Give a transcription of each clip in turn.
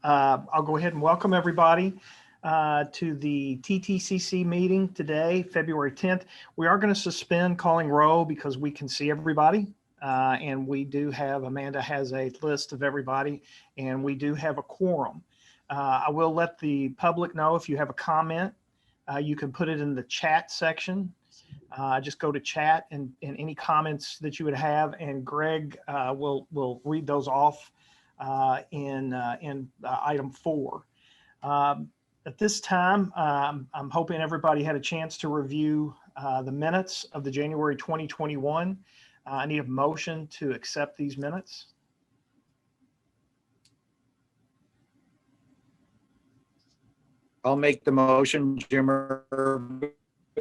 I'll go ahead and welcome everybody to the TTCC meeting today, February 10th. We are going to suspend calling roll because we can see everybody. And we do have, Amanda has a list of everybody, and we do have a quorum. I will let the public know if you have a comment, you can put it in the chat section. Just go to chat and any comments that you would have, and Greg will read those off in item 4. At this time, I'm hoping everybody had a chance to review the minutes of the January 2021. I need a motion to accept these minutes. I'll make the motion, Jim.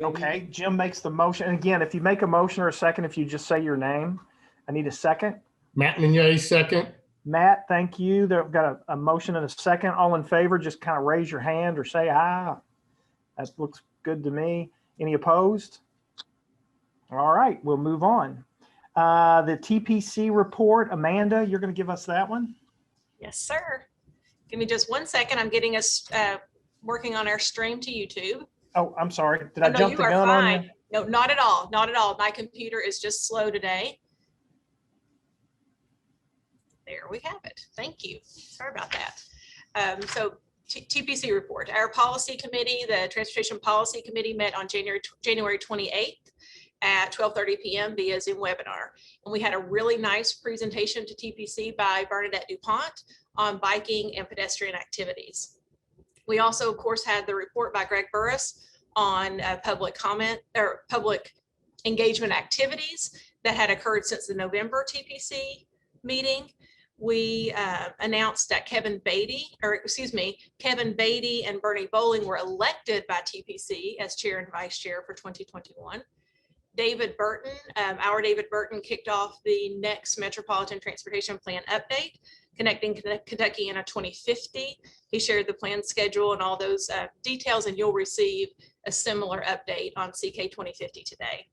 Okay, Jim makes the motion. And again, if you make a motion or a second, if you just say your name, I need a second. Matt Meunier, second. Matt, thank you. They've got a motion and a second. All in favor, just kind of raise your hand or say aye. That looks good to me. Any opposed? All right, we'll move on. The TPC report, Amanda, you're going to give us that one? Yes, sir. Give me just 1 second. I'm getting us working on our stream to YouTube. Oh, I'm sorry. Did I jump the gun on you? No, not at all. Not at all. My computer is just slow today. There we have it. Thank you. Sorry about that. So TPC report. Our policy committee, the Transportation Policy Committee, met on January 28th at 12:30 p.m. via Zoom webinar. And we had a really nice presentation to TPC by Bernadette DuPont on biking and pedestrian activities. We also, of course, had the report by Greg Burris on public comment or public engagement activities that had occurred since the November TPC meeting. We announced that Kevin Beatty and Bernie Bowling were elected by TPC as chair and vice chair for 2021. David Burton, our David Burton, kicked off the next Metropolitan Transportation Plan update, Connecting Kentuckiana 2050. He shared the plan schedule and all those details, and you'll receive a similar update on CK 2050 today.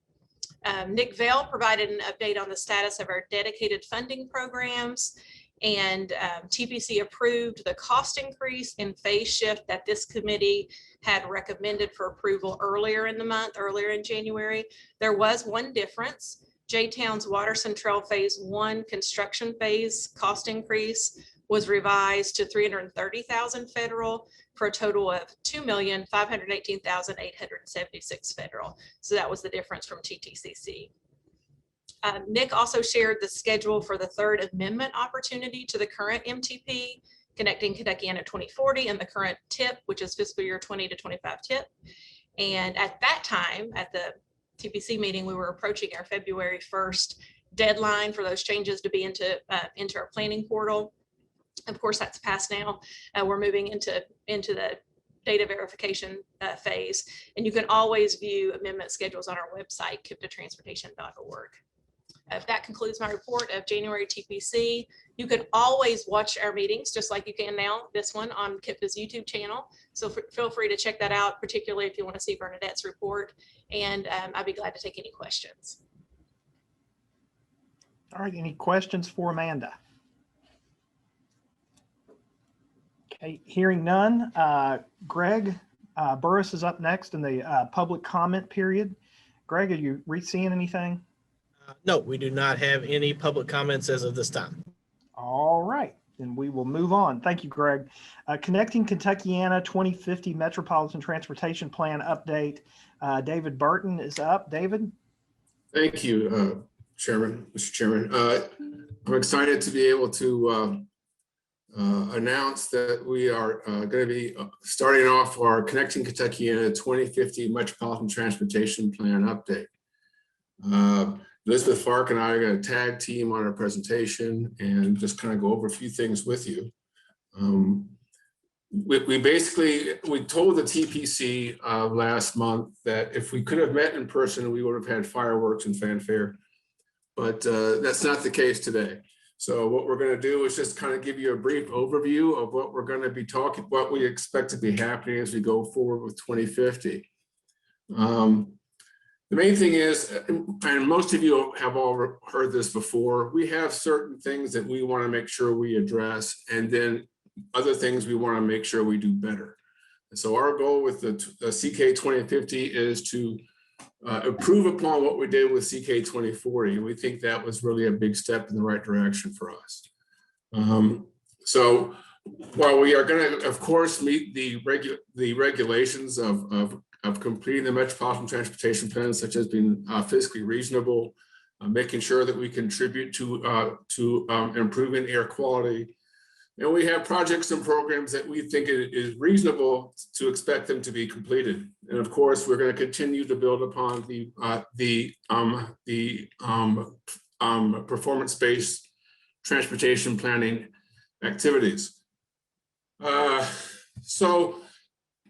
Nick Vale provided an update on the status of our dedicated funding programs, and TPC approved the cost increase in phase shift that this committee had recommended for approval earlier in the month, earlier in January. There was one difference. J-Town's Water Central Phase 1 construction phase cost increase was revised to $330,000 federal for a total of $2,518,876 federal. So that was the difference from TTCC. Nick also shared the schedule for the third amendment opportunity to the current MTP, Connecting Kentuckiana 2040, and the current TIP, which is fiscal year 20 to 25 TIP. And at that time, at the TPC meeting, we were approaching our February 1st deadline for those changes to be into our planning portal. Of course, that's passed now. We're moving into the data verification phase, and you can always view amendment schedules on our website, kiptotransportation.org. That concludes my report of January TPC. You can always watch our meetings, just like you can now, this one on KIPTA's YouTube channel. So feel free to check that out, particularly if you want to see Bernadette's report. And I'd be glad to take any questions. All right, any questions for Amanda? Okay, hearing none. Greg Burris is up next in the public comment period. Greg, are you seeing anything? No, we do not have any public comments as of this time. All right, then we will move on. Thank you, Greg. Connecting Kentuckiana 2050 Metropolitan Transportation Plan update. David Burton is up. David? Thank you, Mr. Chairman. I'm excited to be able to announce that we are going to be starting off our Connecting Kentuckiana 2050 Metropolitan Transportation Plan update. Elizabeth Fark and I are going to tag team on our presentation and just kind of go over a few things with you. We told the TPC last month that if we could have met in person, we would have had fireworks and fanfare, but that's not the case today. So what we're going to do is just kind of give you a brief overview of what we're going to be talking, what we expect to be happening as we go forward with 2050. The main thing is, and most of you have all heard this before, we have certain things that we want to make sure we address, and then other things we want to make sure we do better. And so our goal with the CK 2050 is to improve upon what we did with CK 2040. We think that was really a big step in the right direction for us. So while we are going to, of course, meet the regulations of completing the Metropolitan Transportation Plan, such as being fiscally reasonable, making sure that we contribute to improving air quality. And we have projects and programs that we think it is reasonable to expect them to be completed. And of course, we're going to continue to build upon the performance-based transportation planning activities. So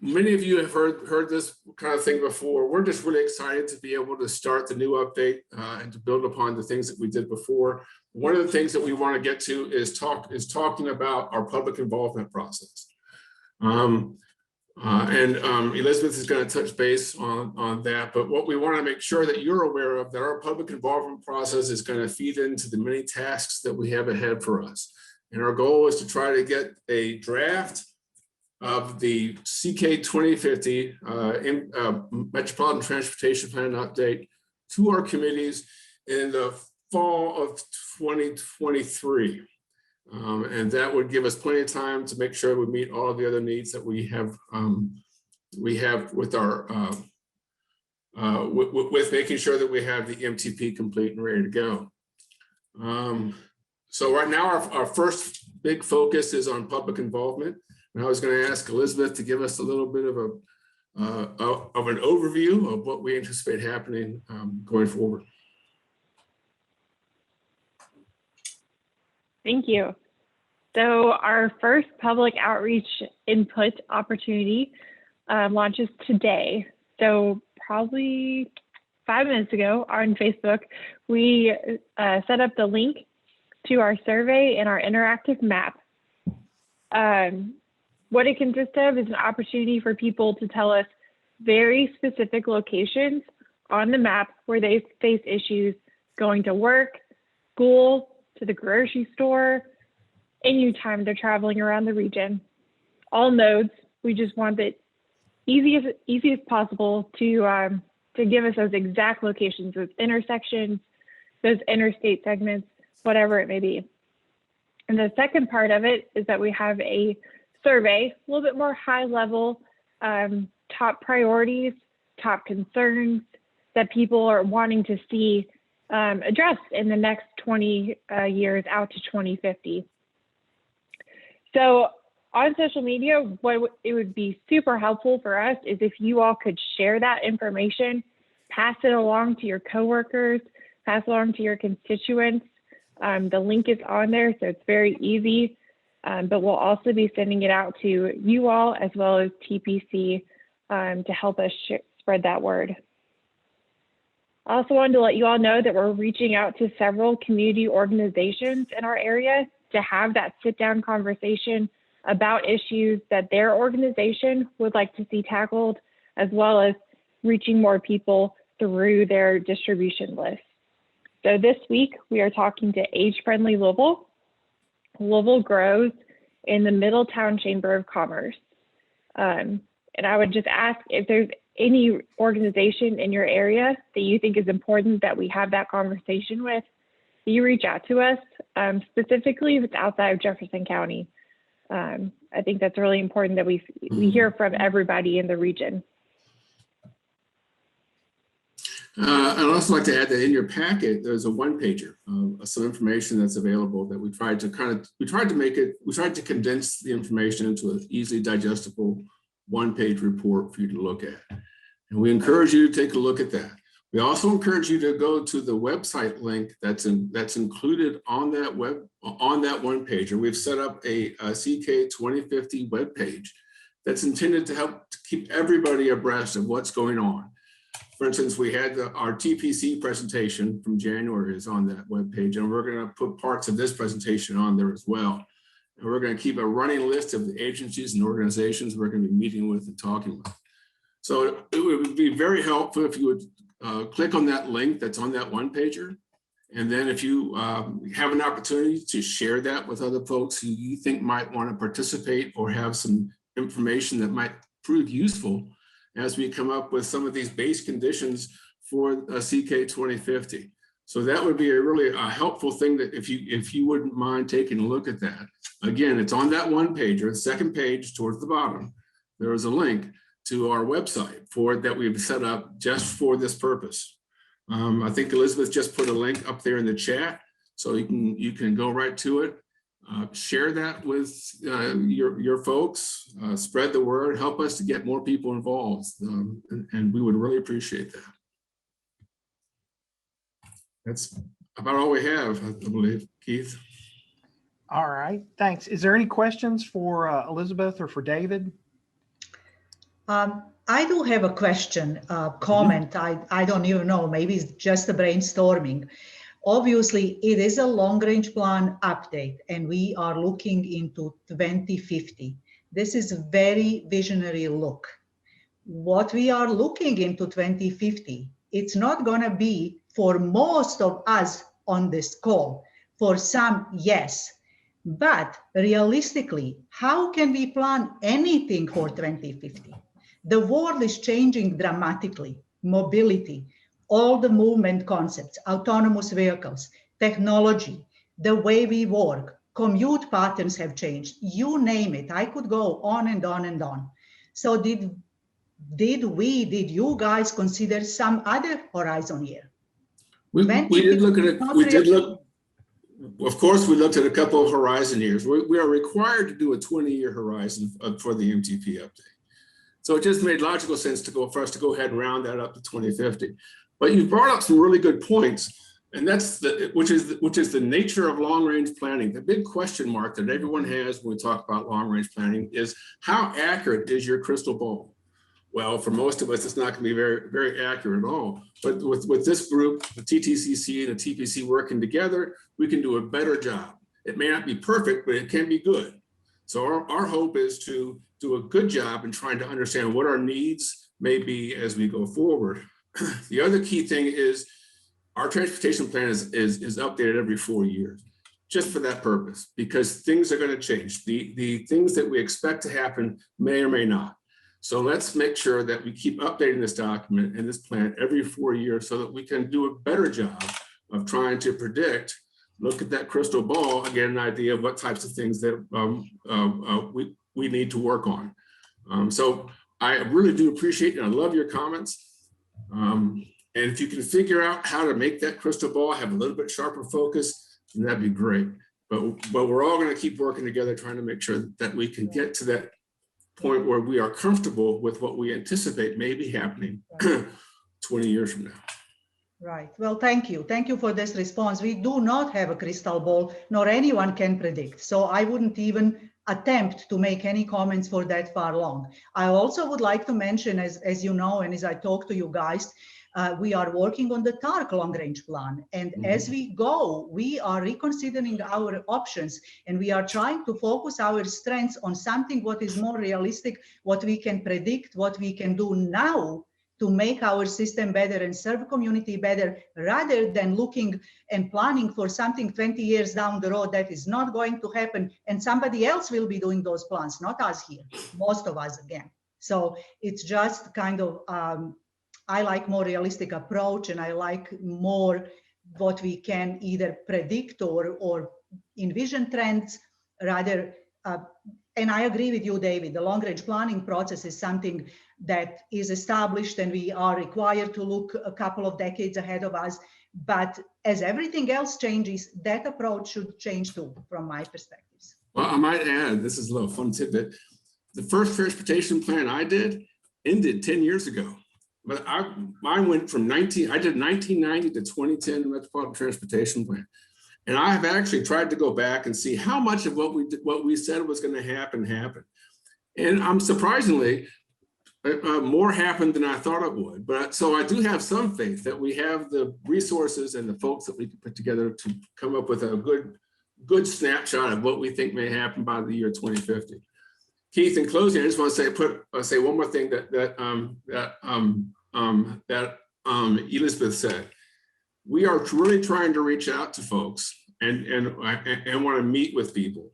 many of you have heard this kind of thing before. We're just really excited to be able to start the new update and to build upon the things that we did before. One of the things that we want to get to is talking about our public involvement process. Elizabeth is going to touch base on that, but what we want to make sure that you're aware of, that our public involvement process is going to feed into the many tasks that we have ahead for us. And our goal is to try to get a draft of the CK 2050 Metropolitan Transportation Plan update to our committees in the fall of 2023. And that would give us plenty of time to make sure we meet all of the other needs that we have with our with making sure that we have the MTP complete and ready to go. So right now our first big focus is on public involvement. And I was going to ask Elizabeth to give us a little bit of an overview of what we anticipate happening going forward. Thank you. So our first public outreach input opportunity launches today. So probably 5 minutes ago on Facebook, we set up the link to our survey and our interactive map. What it consists of is an opportunity for people to tell us very specific locations on the map where they face issues going to work, school, to the grocery store, anytime they're traveling around the region. All nodes, we just want it easy as possible to give us those exact locations, those intersections, those interstate segments, whatever it may be. And the second part of it is that we have a survey, a little bit more high level, top priorities, top concerns that people are wanting to see addressed in the next 20 years out to 2050. So on social media, what it would be super helpful for us is if you all could share that information, pass it along to your coworkers, pass it along to your constituents. The link is on there, so it's very easy. But we'll also be sending it out to you all as well as TPC to help us spread that word. I also wanted to let you all know that we're reaching out to several community organizations in our area to have that sit-down conversation about issues that their organization would like to see tackled, as well as reaching more people through their distribution list. So this week, we are talking to Age Friendly Louisville. Louisville grows in the Middletown Chamber of Commerce. And I would just ask if there's any organization in your area that you think is important that we have that conversation with, you reach out to us, specifically if it's outside of Jefferson County. I think that's really important that we hear from everybody in the region. I'd also like to add that in your packet, there's a one-pager of some information that's available that we tried to condense the information into an easily digestible one-page report for you to look at. And we encourage you to take a look at that. We also encourage you to go to the website link that's included on that one-pager. We've set up a CK 2050 webpage that's intended to help to keep everybody abreast of what's going on. For instance, we had our TPC presentation from January is on that webpage, and we're going to put parts of this presentation on there as well. And we're going to keep a running list of the agencies and organizations we're going to be meeting with and talking with. So it would be very helpful if you would click on that link that's on that one pager And then if you have an opportunity to share that with other folks who you think might want to participate or have some information that might prove useful as we come up with some of these base conditions for CK 2050. So that would be a really helpful thing that if you wouldn't mind taking a look at that. Again, it's on that one page or the second page towards the bottom. There is a link to our website for it that we've set up just for this purpose. I think Elizabeth just put a link up there in the chat, so you can go right to it. Share that with your folks, spread the word, help us to get more people involved, and we would really appreciate that. That's about all we have, I believe, Keith. All right, thanks. Is there any questions for Elizabeth or for David? I do have a question, comment. I don't even know, maybe it's just a brainstorming. Obviously, it is a long-range plan update, and we are looking into 2050. This is a very visionary look. What we are looking into 2050, it's not going to be for most of us on this call. For some, yes. But realistically, how can we plan anything for 2050? The world is changing dramatically. Mobility, all the movement concepts, autonomous vehicles, technology, the way we work, commute patterns have changed. You name it. I could go on and on and on. So did you guys consider some other horizon here? We did look at it. Of course, we looked at a couple of horizon years. We are required to do a 20-year horizon for the MTP update. So it just made logical sense for us to go ahead and round that up to 2050. But you brought up some really good points, and that's which is the nature of long-range planning. The big question mark that everyone has when we talk about long-range planning is how accurate is your crystal ball? Well, for most of us, it's not going to be very, very accurate at all. But with this group, the TTCC and the TPC working together, we can do a better job. It may not be perfect, but it can be good. So our hope is to do a good job in trying to understand what our needs may be as we go forward. The other key thing is our transportation plan is updated every 4 years, just for that purpose, because things are going to change. The things that we expect to happen may or may not. So let's make sure that we keep updating this document and this plan every 4 years so that we can do a better job of trying to predict, look at that crystal ball, get an idea of what types of things that we need to work on. So I really do appreciate and I love your comments. And if you can figure out how to make that crystal ball have a little bit sharper focus, then that'd be great. But we're all going to keep working together trying to make sure that we can get to that point where we are comfortable with what we anticipate may be happening 20 years from now. Right. Well, thank you. Thank you for this response. We do not have a crystal ball, nor anyone can predict. So I wouldn't even attempt to make any comments for that far long. I also would like to mention, as you know, and as I talk to you guys, we are working on the TARC long-range plan. And as we go, we are reconsidering our options, and we are trying to focus our strengths on something what is more realistic, what we can predict, what we can do now to make our system better and serve community better, rather than looking and planning for something 20 years down the road that is not going to happen, and somebody else will be doing those plans, not us here, most of us again. So it's just kind of, I like more realistic approach, and I like more what we can either predict or envision trends rather. And I agree with you, David, the long-range planning process is something that is established, and we are required to look a couple of decades ahead of us. But as everything else changes, that approach should change too, from my perspectives. Well, I might add, this is a little fun tidbit. The first transportation plan I did ended 10 years ago. But mine went from I did 1990 to 2010 Metropolitan Transportation Plan. And I have actually tried to go back and see how much of what we said was going to happen happened. And surprisingly, more happened than I thought it would. But so I do have some faith that we have the resources and the folks that we can put together to come up with a good snapshot of what we think may happen by the year 2050. Keith, in closing, I just want to say one more thing that Elizabeth said. we are really trying to reach out to folks and want to meet with people.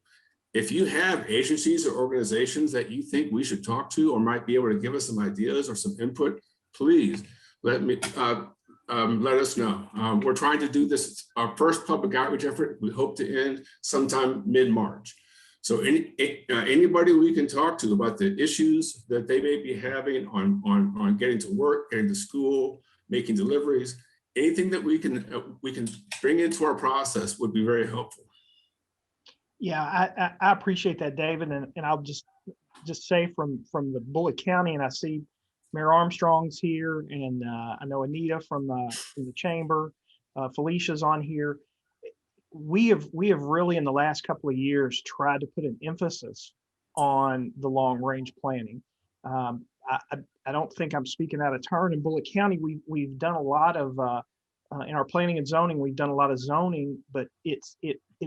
If you have agencies or organizations that you think we should talk to or might be able to give us some ideas or some input, please let us know. We're trying to do this, our first public outreach effort. We hope to end sometime mid-March. So anybody we can talk to about the issues that they may be having on getting to work, getting to school, making deliveries, anything that we can bring into our process would be very helpful. Yeah, I appreciate that, David. And I'll just say from the Bullitt County, and I see Mayor Armstrong's here, and I know Anita from the chamber, Felicia's on here. We have really in the last couple of years tried to put an emphasis on the long range planning. I don't think I'm speaking out of turn. In Bullitt County, we've done a lot of in our planning and zoning. We've done a lot of zoning, but it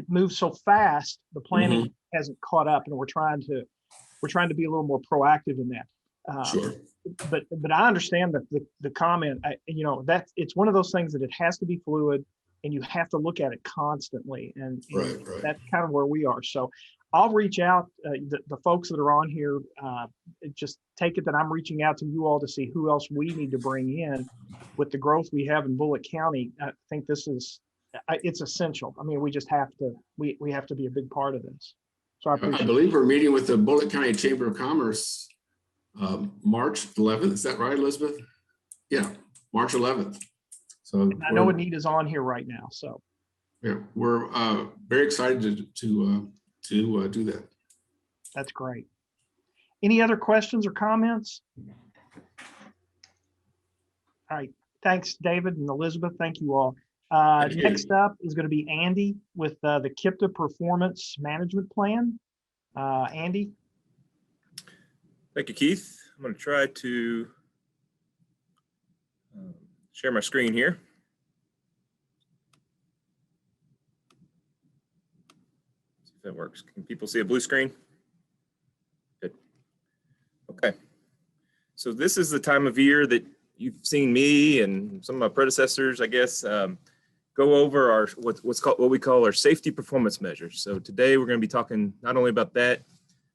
moves so fast. The planning hasn't caught up, and we're trying to be a little more proactive in that. Sure. But I understand the comment. That it's one of those things that it has to be fluid, and you have to look at it constantly, and Right. that's kind of where we are. So I'll reach out, the folks that are on here, just take it that I'm reaching out to you all to see who else we need to bring in with the growth we have in Bullitt County. I think it's essential. I mean, we just have to, we have to be a big part of this. So I believe we're meeting with the Bullitt County Chamber of Commerce March 11th. Is that right, Elizabeth? Yeah, March 11th. So and I know Anita's on here right now. So yeah, we're very excited to do that. That's great. Any other questions or comments? All right. Thanks, David and Elizabeth. Thank you all. Next up is going to be Andy with the KIPTA Performance Management Plan. Andy. Thank you, Keith. I'm going to try to share my screen here. See if that works. Can people see a blue screen? Good. Okay. So this is the time of year that you've seen me and some of my predecessors, I guess, go over our what we call our safety performance measures. So today we're going to be talking not only about that,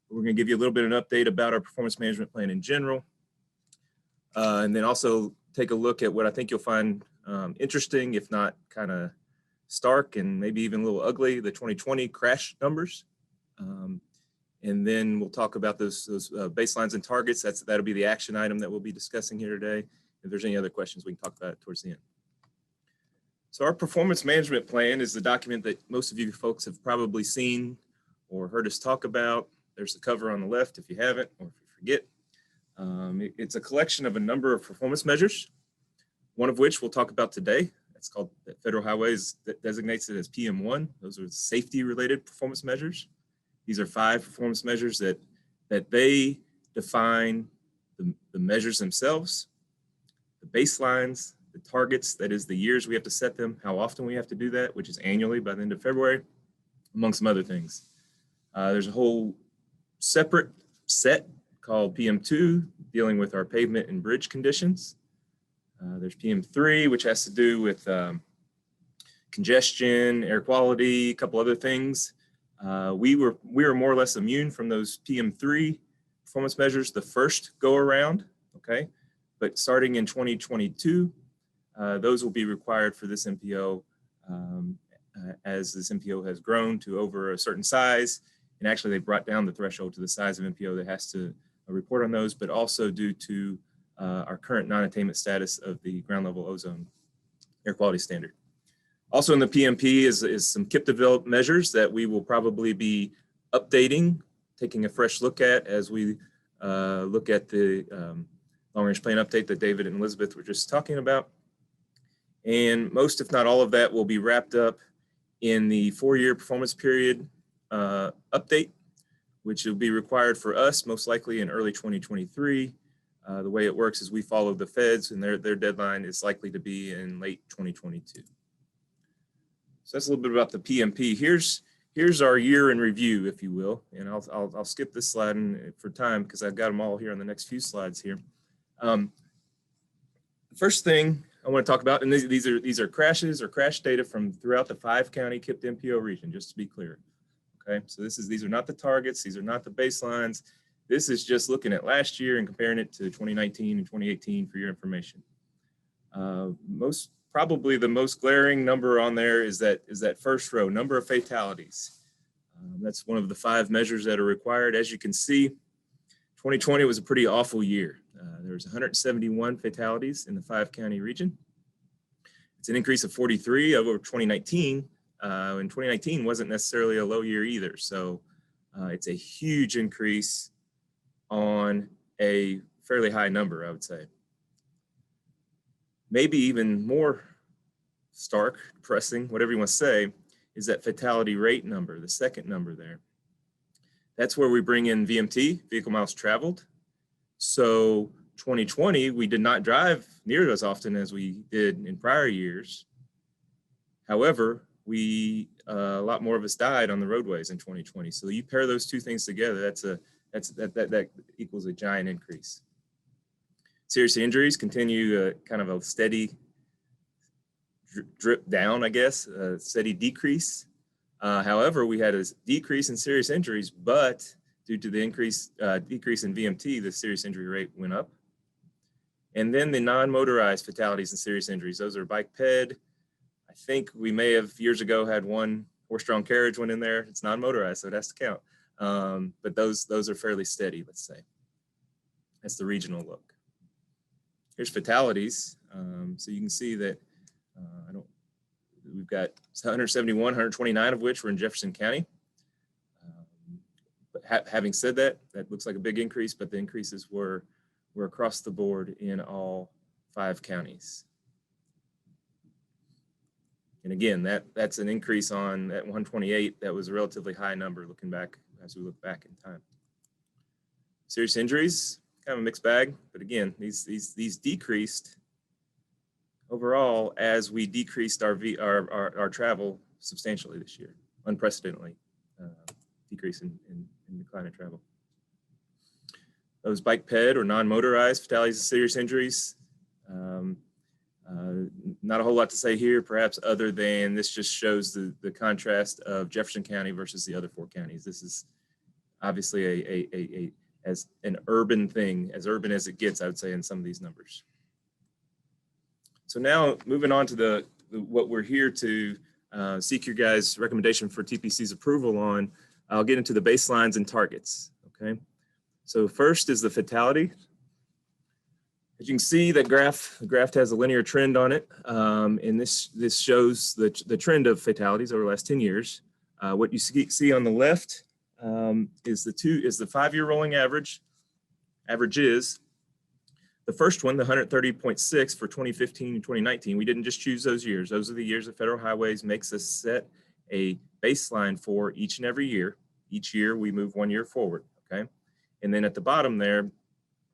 but we're going to give you a little bit of an update about our performance management plan in general, and then also take a look at what I think you'll find interesting, if not kind of stark and maybe even a little ugly, the 2020 crash numbers. And then we'll talk about those baselines and targets. That'll be the action item that we'll be discussing here today. If there's any other questions, we can talk about it towards the end. So our performance management plan is the document that most of you folks have probably seen or heard us talk about. There's the cover on the left if you haven't, or if you forget. It's a collection of a number of performance measures, one of which we'll talk about today. It's called Federal Highways that designates it as PM1. Those are safety related performance measures. These are 5 performance measures that they define the measures themselves, the baselines, the targets, that is the years we have to set them, how often we have to do that, which is annually by the end of February, among some other things. There's a whole separate set called PM2, dealing with our pavement and bridge conditions. There's PM3, which has to do with congestion, air quality, a couple other things. We were more or less immune from those PM3 performance measures the first go around, okay? But starting in 2022, those will be required for this MPO as this MPO has grown to over a certain size. And actually they brought down the threshold to the size of MPO that has to report on those, but also due to our current non-attainment status of the ground level ozone air quality standard. Also in the PMP is some KIP developed measures that we will probably be updating, taking a fresh look at as we look at the long range plan update that David and Elizabeth were just talking about. And most, if not all of that, will be wrapped up in the 4-year performance period update, which will be required for us most likely in early 2023. The way it works is we follow the feds, and their deadline is likely to be in late 2022. So that's a little bit about the PMP. Here's our year in review, if you will, and I'll skip this slide for time because I've got them all here on the next few slides here. The first thing I want to talk about, and these are crashes or crash data from throughout the 5-county KIPP MPO region, just to be clear. Okay, so these are not the targets, these are not the baselines. This is just looking at last year and comparing it to 2019 and 2018 for your information. Probably the most glaring number on there is that first row, number of fatalities. That's one of the 5 measures that are required. As you can see, 2020 was a pretty awful year. There was 171 fatalities in the 5-county region. It's an increase of 43 over 2019. And 2019 wasn't necessarily a low year either. So it's a huge increase on a fairly high number, I would say. Maybe even more stark, depressing, whatever you want to say, is that fatality rate number, the second number there. That's where we bring in VMT, vehicle miles traveled. So 2020, we did not drive near as often as we did in prior years. However, a lot more of us died on the roadways in 2020. So you pair those two things together, that equals a giant increase. Serious injuries continue kind of a steady drip down, I guess, a steady decrease. However, we had a decrease in serious injuries, but due to the decrease in VMT, the serious injury rate went up. And then the non-motorized fatalities and serious injuries, those are bike ped. I think we may have years ago had one horse-drawn carriage one in there. It's non-motorized, so it has to count. But those are fairly steady, let's say. That's the regional look. Here's fatalities. So you can see that we've got 171, 129 of which were in Jefferson County. But having said that, that looks like a big increase, but the increases were across the board in all 5 counties. And again, that's an increase on that 128. That was a relatively high number looking back as we look back in time. Serious injuries, kind of a mixed bag, but again, these decreased overall as we decreased our travel substantially this year, unprecedentedly decrease in decline in travel. Those bike ped or non-motorized fatalities and serious injuries, not a whole lot to say here, perhaps other than this just shows the contrast of Jefferson County versus the other 4 counties. This is obviously as an urban thing, as urban as it gets, I would say, in some of these numbers. So now moving on to what we're here to seek your guys' recommendation for TPC's approval on, I'll get into the baselines and targets, okay? So first is the fatality. As you can see, the graph has a linear trend on it, and this shows the trend of fatalities over the last 10 years. What you see on the left is the 5-year rolling average. Average is the first one, the 130.6 for 2015 and 2019. We didn't just choose those years. Those are the years that Federal Highways makes us set a baseline for each and every year. Each year we move 1 year forward, okay? And then at the bottom there,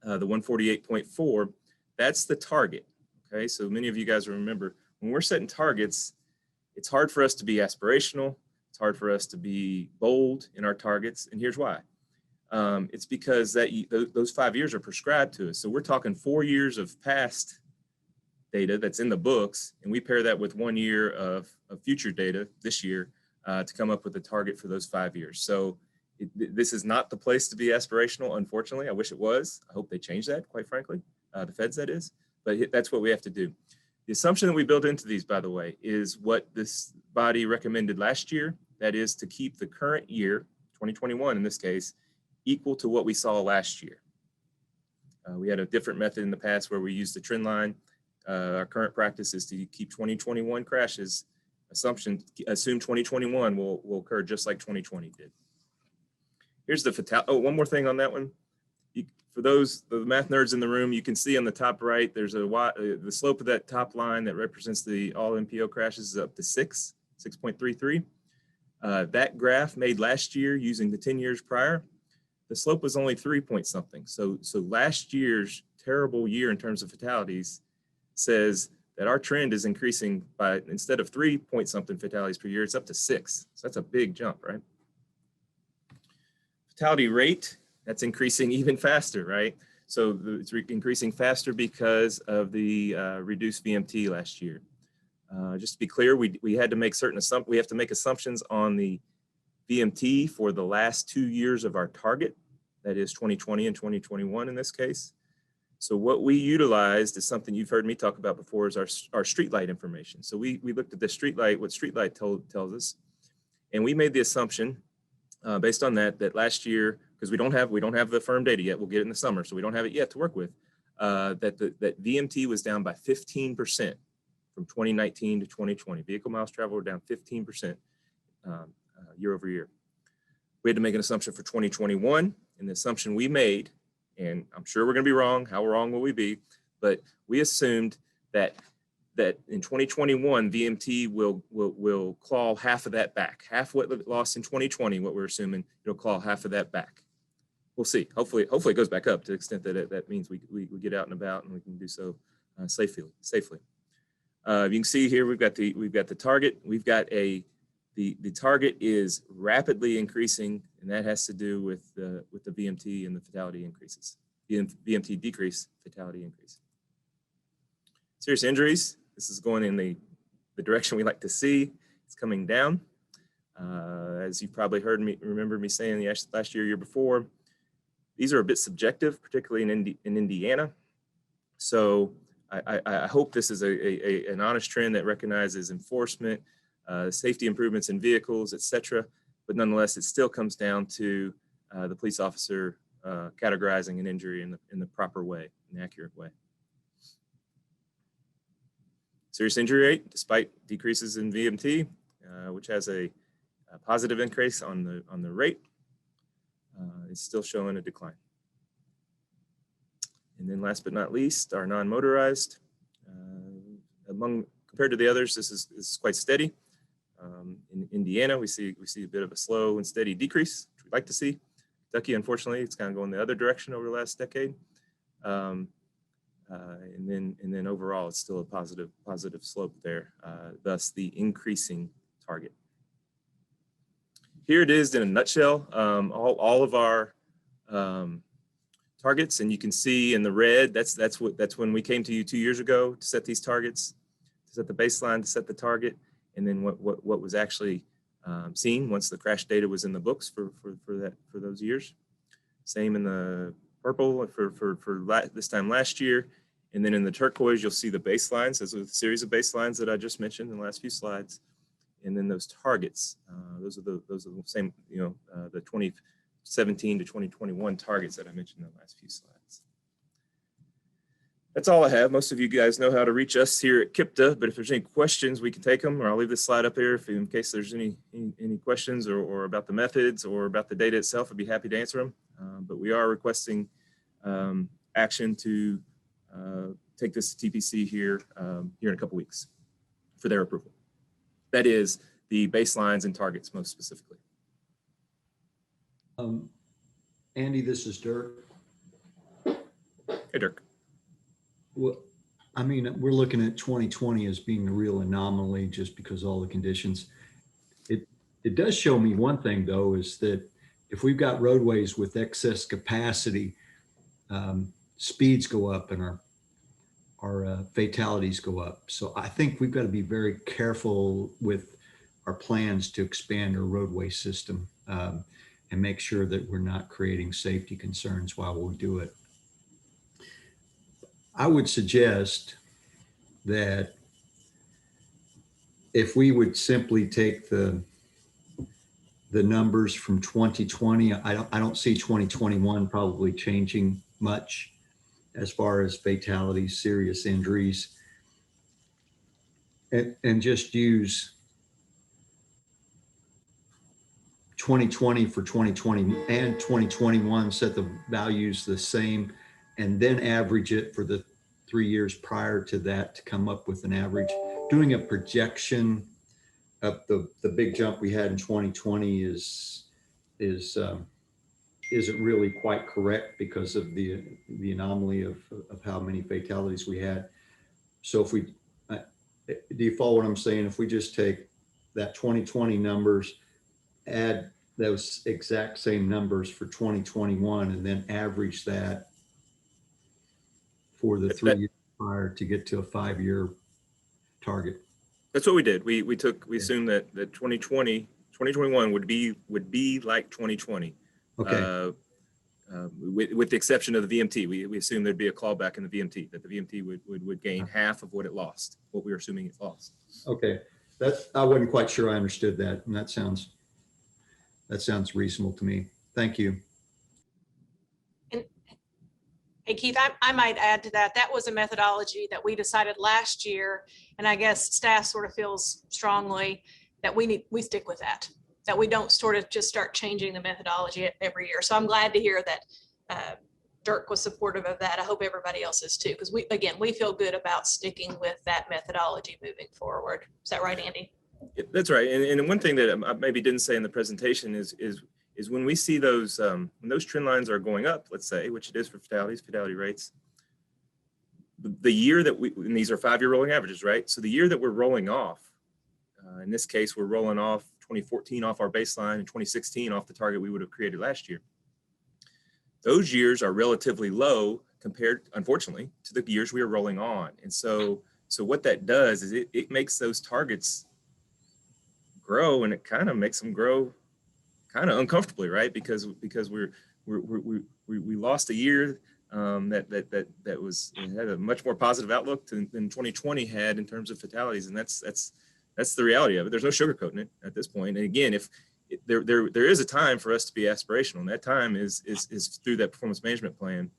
the 148.4, that's the target, okay? So many of you guys remember, when we're setting targets, it's hard for us to be aspirational. It's hard for us to be bold in our targets, and here's why. It's because those 5 years are prescribed to us. So we're talking 4 years of past data that's in the books, and we pair that with 1 year of future data this year to come up with a target for those 5 years. So this is not the place to be aspirational, unfortunately. I wish it was. I hope they change that, quite frankly, the feds that is, but that's what we have to do. The assumption that we built into these, by the way, is what this body recommended last year. That is to keep the current year, 2021 in this case, equal to what we saw last year. We had a different method in the past where we used the trend line. Our current practice is to keep 2021 crashes. Assume 2021 will occur just like 2020 did. Here's the fatality. Oh, one more thing on that one. For the math nerds in the room, you can see on the top right, there's the slope of that top line that represents the all MPO crashes is up to 6.33. That graph made last year using the 10 years prior, the slope was only 3 point something. So last year's terrible year in terms of fatalities says that our trend is increasing by, instead of 3 point something fatalities per year, it's up to 6. So that's a big jump, right? Fatality rate, that's increasing even faster, right? So it's increasing faster because of the reduced VMT last year. Just to be clear, we had to make we have to make assumptions on the VMT for the last 2 years of our target, that is 2020 and 2021 in this case. So what we utilized is something you've heard me talk about before, is our streetlight information. So we looked at the streetlight, what streetlight tells us, and we made the assumption based on that last year, because we don't have the firm data yet, we'll get it in the summer, so we don't have it yet to work with, that VMT was down by 15% from 2019 to 2020. Vehicle miles traveled were down 15% year over year. We had to make an assumption for 2021, and the assumption we made, and I'm sure we're going to be wrong. How wrong will we be? But we assumed that in 2021, VMT will claw half of that back. Half what it lost in 2020, what we're assuming, it'll claw half of that back. We'll see. Hopefully it goes back up to the extent that that means we get out and about and we can do so safely. You can see here we've got the target. We've got the target is rapidly increasing, and that has to do with the VMT and the fatality increases. VMT decrease, fatality increase. Serious injuries. This is going in the direction we like to see. It's coming down. As you probably remember me saying last year before, these are a bit subjective, particularly in Indiana. So I hope this is an honest trend that recognizes enforcement, safety improvements in vehicles, et cetera. But nonetheless, it still comes down to the police officer categorizing an injury in the proper way, an accurate way. Serious injury rate, despite decreases in VMT, which has a positive increase on the rate, is still showing a decline. And then last but not least, our non-motorized. Compared to the others, this is quite steady. In Indiana, we see a bit of a slow and steady decrease, which we'd like to see. Kentucky, unfortunately, it's kind of going the other direction over the last decade. And then overall, it's still a positive slope there, thus the increasing target. Here it is in a nutshell, all of our targets, and you can see in the red, that's when we came to you 2 years ago to set these targets, to set the baseline, to set the target, and then what was actually seen once the crash data was in the books for those years. Same in the purple for this time last year. And then in the turquoise, you'll see the baselines. Those are the series of baselines that I just mentioned in the last few slides. And then those targets, those are the same, the 2017 to 2021 targets that I mentioned in the last few slides. That's all I have. Most of you guys know how to reach us here at KIPTA, but if there's any questions, we can take them, or I'll leave this slide up here in case there's any questions or about the methods or about the data itself. I'd be happy to answer them. But we are requesting action to take this to TPC here in a couple weeks for their approval. That is the baselines and targets most specifically. Andy, this is Dirk. Hey, Dirk. Well, I mean, we're looking at 2020 as being a real anomaly just because of all the conditions. It does show me one thing, though, is that if we've got roadways with excess capacity, speeds go up and our fatalities go up. So I think we've got to be very careful with our plans to expand our roadway system and make sure that we're not creating safety concerns while we do it. I would suggest that if we would simply take the numbers from 2020, I don't see 2021 probably changing much as far as fatalities, serious injuries, and just use 2020 for 2020 and 2021, set the values the same, and then average it for the 3 years prior to that to come up with an average. Doing a projection of the big jump we had in 2020 isn't really quite correct because of the anomaly of how many fatalities we had. So if we, do you follow what I'm saying? If we just take that 2020 numbers, add those exact same numbers for 2021, and then average that for the That- 3 years prior to get to a 5-year target. That's what we did. We assumed that 2021 would be like 2020. Okay, With the exception of the VMT. We assumed there'd be a clawback in the VMT, that the VMT would gain half of what it lost, what we were assuming it lost. okay. I wasn't quite sure I understood that, and that sounds reasonable to me. Thank you. Hey, Keith, I might add to that. That was a methodology that we decided last year, and I guess staff sort of feels strongly that we stick with that we don't sort of just start changing the methodology every year. So I'm glad to hear that Dirk was supportive of that. I hope everybody else is too, because we feel good about sticking with that methodology moving forward. Is that right, Andy? Yeah, that's right. And one thing that I maybe didn't say in the presentation is when we see those when those trend lines are going up, let's say, which it is for fatality rates, the year that and these are 5-year rolling averages, right? So the year that we're rolling off, in this case, we're rolling off 2014 off our baseline and 2016 off the target we would have created last year. Those years are relatively low compared, unfortunately, to the years we are rolling on. And so what that does is it makes those targets grow, and it kind of makes them grow kind of uncomfortably, right? Because we lost a year that was had a much more positive outlook than 2020 had in terms of fatalities, and that's the reality of it. There's no sugarcoating it at this point. And again, if there is a time for us to be aspirational, and that time is through that performance management plan.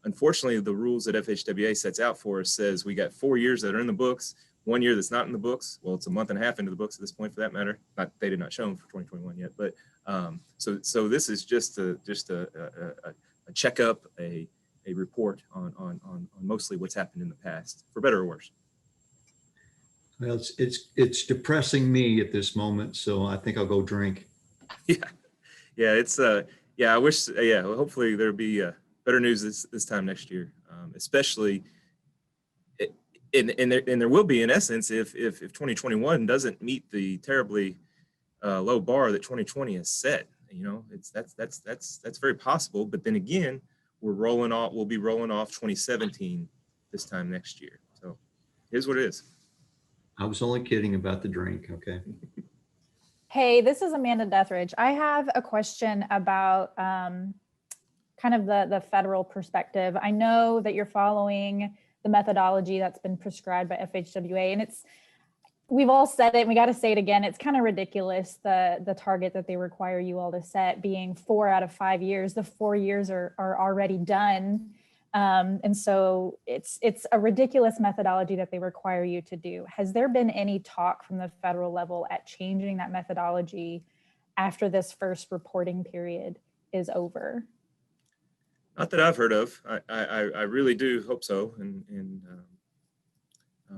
Unfortunately, the rules that FHWA sets out for us says we got 4 years that are in the books, 1 year that's not in the books. Well, it's a month and a half into the books at this point, for that matter. They did not show them for 2021 yet, but so this is just a checkup, a report on mostly what's happened in the past, for better or worse. Well, it's depressing me at this moment, so I think I'll go drink. Yeah, it's I wish, well, hopefully there'll be better news this time next year, especially. And there will be, in essence, if 2021 doesn't meet the terribly low bar that 2020 has set. You know, that's very possible. But then again, we'll be rolling off 2017 this time next year. So here's what it is. I was only kidding about the drink. Okay. Hey, this is Amanda Deathridge. I have a question about kind of the federal perspective. I know that you're following the methodology that's been prescribed by FHWA, and we've all said it, and we got to say it again. It's kind of ridiculous, the target that they require you all to set being 4 out of 5 years. The 4 years are already done. And so it's a ridiculous methodology that they require you to do. Has there been any talk from the federal level at changing that methodology after this first reporting period is over? Not that I've heard of. I really do hope so, and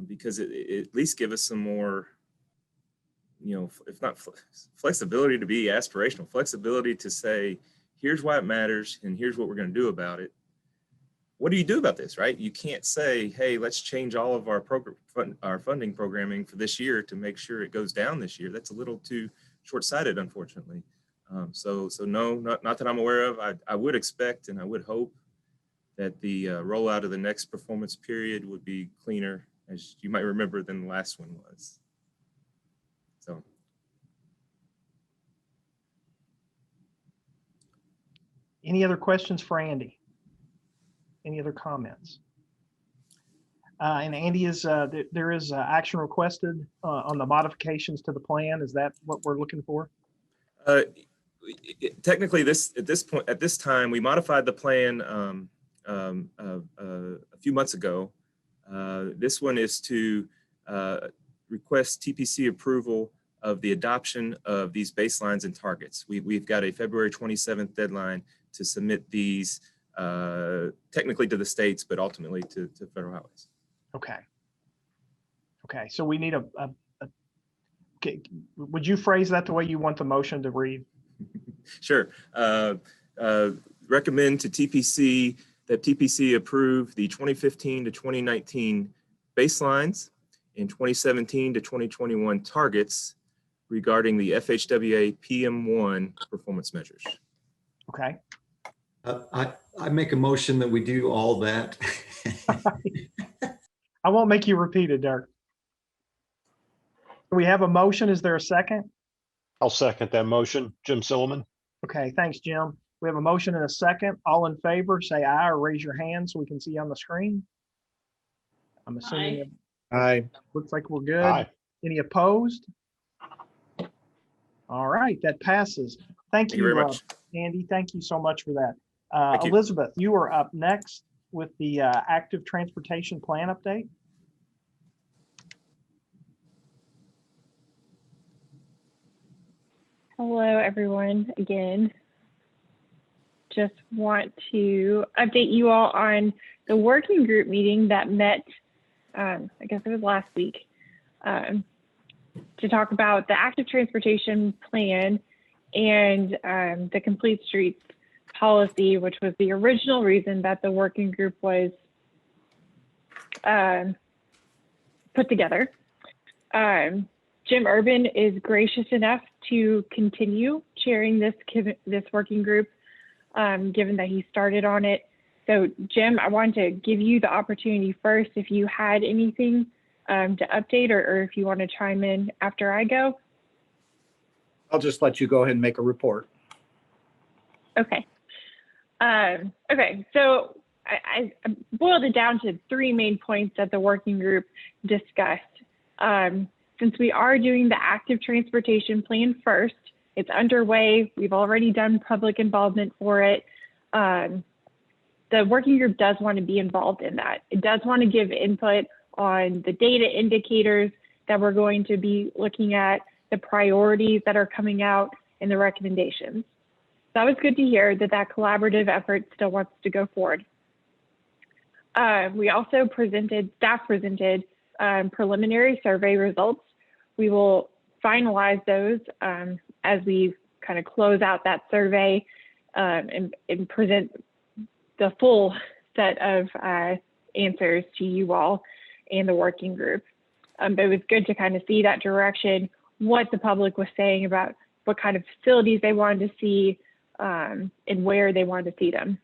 because it at least give us some more, if not flexibility to be aspirational, flexibility to say, here's why it matters, and here's what we're going to do about it. What do you do about this, right? You can't say, hey, let's change all of our funding programming for this year to make sure it goes down this year. That's a little too short-sighted, unfortunately. So no, not that I'm aware of. I would expect and I would hope that the rollout of the next performance period would be cleaner, as you might remember, than the last one was. So. Any other questions for Andy? Any other comments? And Andy, there is action requested on the modifications to the plan. Is that what we're looking for? Technically, at this time, we modified the plan a few months ago. This one is to request TPC approval of the adoption of these baselines and targets. We've got a February 27th deadline to submit these technically to the states, but ultimately to federal highways. Okay. So we need okay. Would you phrase that the way you want the motion to read? Sure. Recommend to TPC that TPC approve the 2015 to 2019 baselines and 2017 to 2021 targets regarding the FHWA PM1 performance measures. Okay. I make a motion that we do all that. I won't make you repeat it, Dirk. We have a motion. Is there a second? I'll second that motion. Jim Silliman. Okay, thanks, Jim. We have a motion and a second. All in favor, say aye or raise your hand so we can see on the screen. I'm assuming it Aye. looks like we're good. Aye. Any opposed? All right, that passes. Thank you very much. Andy. Thank you so much for that. Thank you. Elizabeth, you are up next with the active transportation plan update. Hello, everyone, again. Just want to update you all on the working group meeting that met, I guess it was last week, to talk about the active transportation plan and the complete streets policy, which was the original reason that the working group was put together. Jim Urban is gracious enough to continue chairing this working group, given that he started on it. So Jim, I wanted to give you the opportunity first if you had anything to update or if you want to chime in after I go. I'll just let you go ahead and make a report. Okay. Okay, so I boiled it down to 3 main points that the working group discussed. Since we are doing the active transportation plan first, it's underway. We've already done public involvement for it. The working group does want to be involved in that. It does want to give input on the data indicators that we're going to be looking at, the priorities that are coming out, and the recommendations. So that was good to hear that collaborative effort still wants to go forward. We also staff presented preliminary survey results. We will finalize those as we kind of close out that survey and present the full set of answers to you all and the working group. But it was good to kind of see that direction, what the public was saying about what kind of facilities they wanted to see and where they wanted to see them.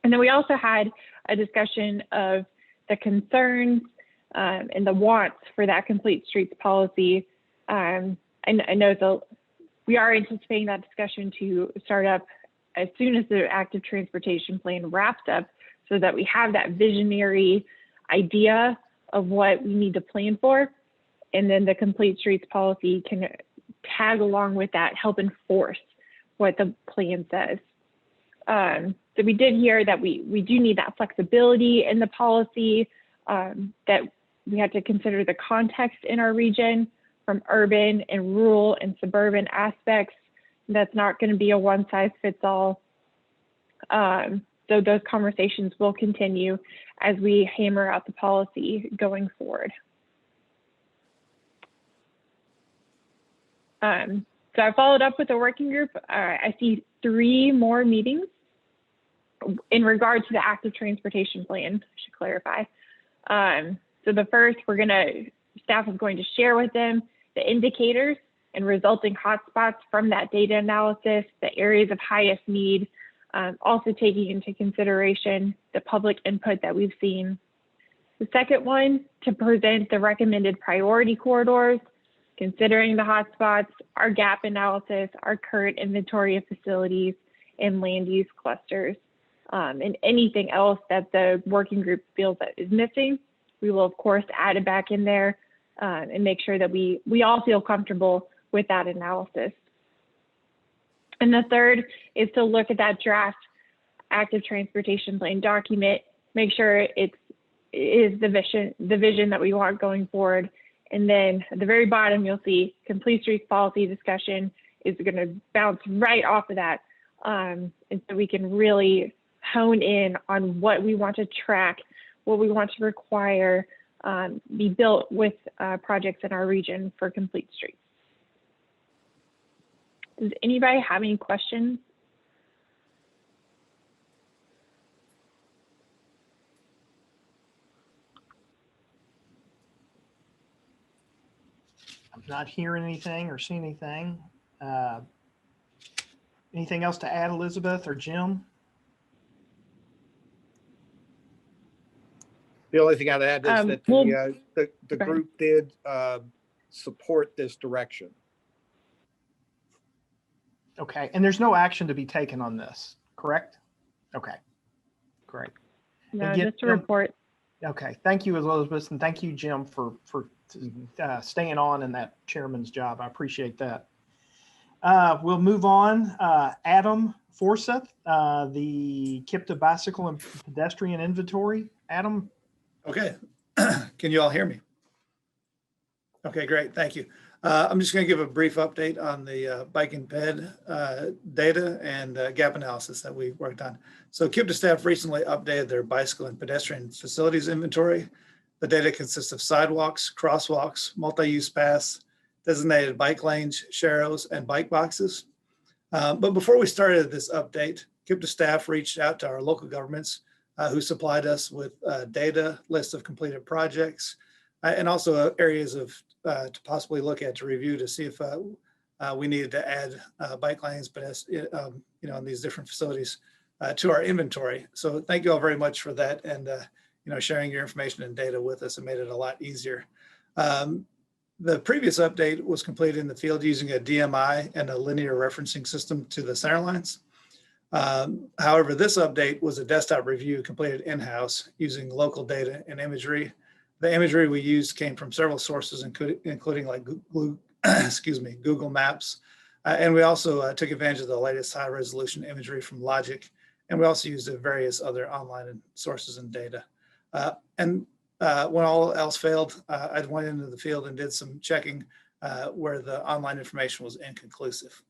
And then we also had a discussion of the concerns and the wants for that complete streets policy. And I know we are anticipating that discussion to start up as soon as the active transportation plan wraps up, so that we have that visionary idea of what we need to plan for. And then the complete streets policy can tag along with that, help enforce what the plan says. So we did hear that we do need that flexibility in the policy, that we have to consider the context in our region from urban and rural and suburban aspects. That's not going to be a one size fits all. So those conversations will continue as we hammer out the policy going forward. So I followed up with the working group. I see 3 more meetings in regard to the active transportation plan, I should clarify. So the first, staff is going to share with them the indicators and resulting hotspots from that data analysis, the areas of highest need, also taking into consideration the public input that we've seen. The second one, to present the recommended priority corridors, considering the hotspots, our gap analysis, our current inventory of facilities, and land use clusters. And anything else that the working group feels that is missing, we will of course add it back in there and make sure that we all feel comfortable with that analysis. And the third is to look at that draft active transportation plan document, make sure it is the vision that we want going forward. And then at the very bottom, you'll see complete streets policy discussion is going to bounce right off of that. And so we can really hone in on what we want to track, what we want to require, be built with projects in our region for complete streets. Does anybody have any questions? I'm not hearing anything or seeing anything. Anything else to add, Elizabeth or Jim? The only thing I'd add is that well, the okay. group did support this direction. Okay, and there's no action to be taken on this, correct? Okay, great. No, get just a them- report. Okay, thank you, Elizabeth, and thank you, Jim, for staying on in that chairman's job. I appreciate that. We'll move on. Adam Forsyth, the KIPTA bicycle and pedestrian inventory. Adam, Okay, can you all hear me? Okay, great, thank you. I'm just going to give a brief update on the bike and ped data and gap analysis that we worked on. So KIPTA staff recently updated their bicycle and pedestrian facilities inventory. The data consists of sidewalks, crosswalks, multi-use paths, designated bike lanes, sharrows, and bike boxes. But before we started this update, KIPTA staff reached out to our local governments who supplied us with data, lists of completed projects, and also areas of to possibly look at to review to see if we needed to add bike lanes, but in these different facilities to our inventory. So thank you all very much for that, and sharing your information and data with us. It made it a lot easier. The previous update was completed in the field using a DMI and a linear referencing system to the center lines. However, this update was a desktop review completed in-house using local data and imagery. The imagery we used came from several sources, including like Google Maps. And we also took advantage of the latest high resolution imagery from Logic. And we also used various other online sources and data. When all else failed, I went into the field and did some checking where the online information was inconclusive.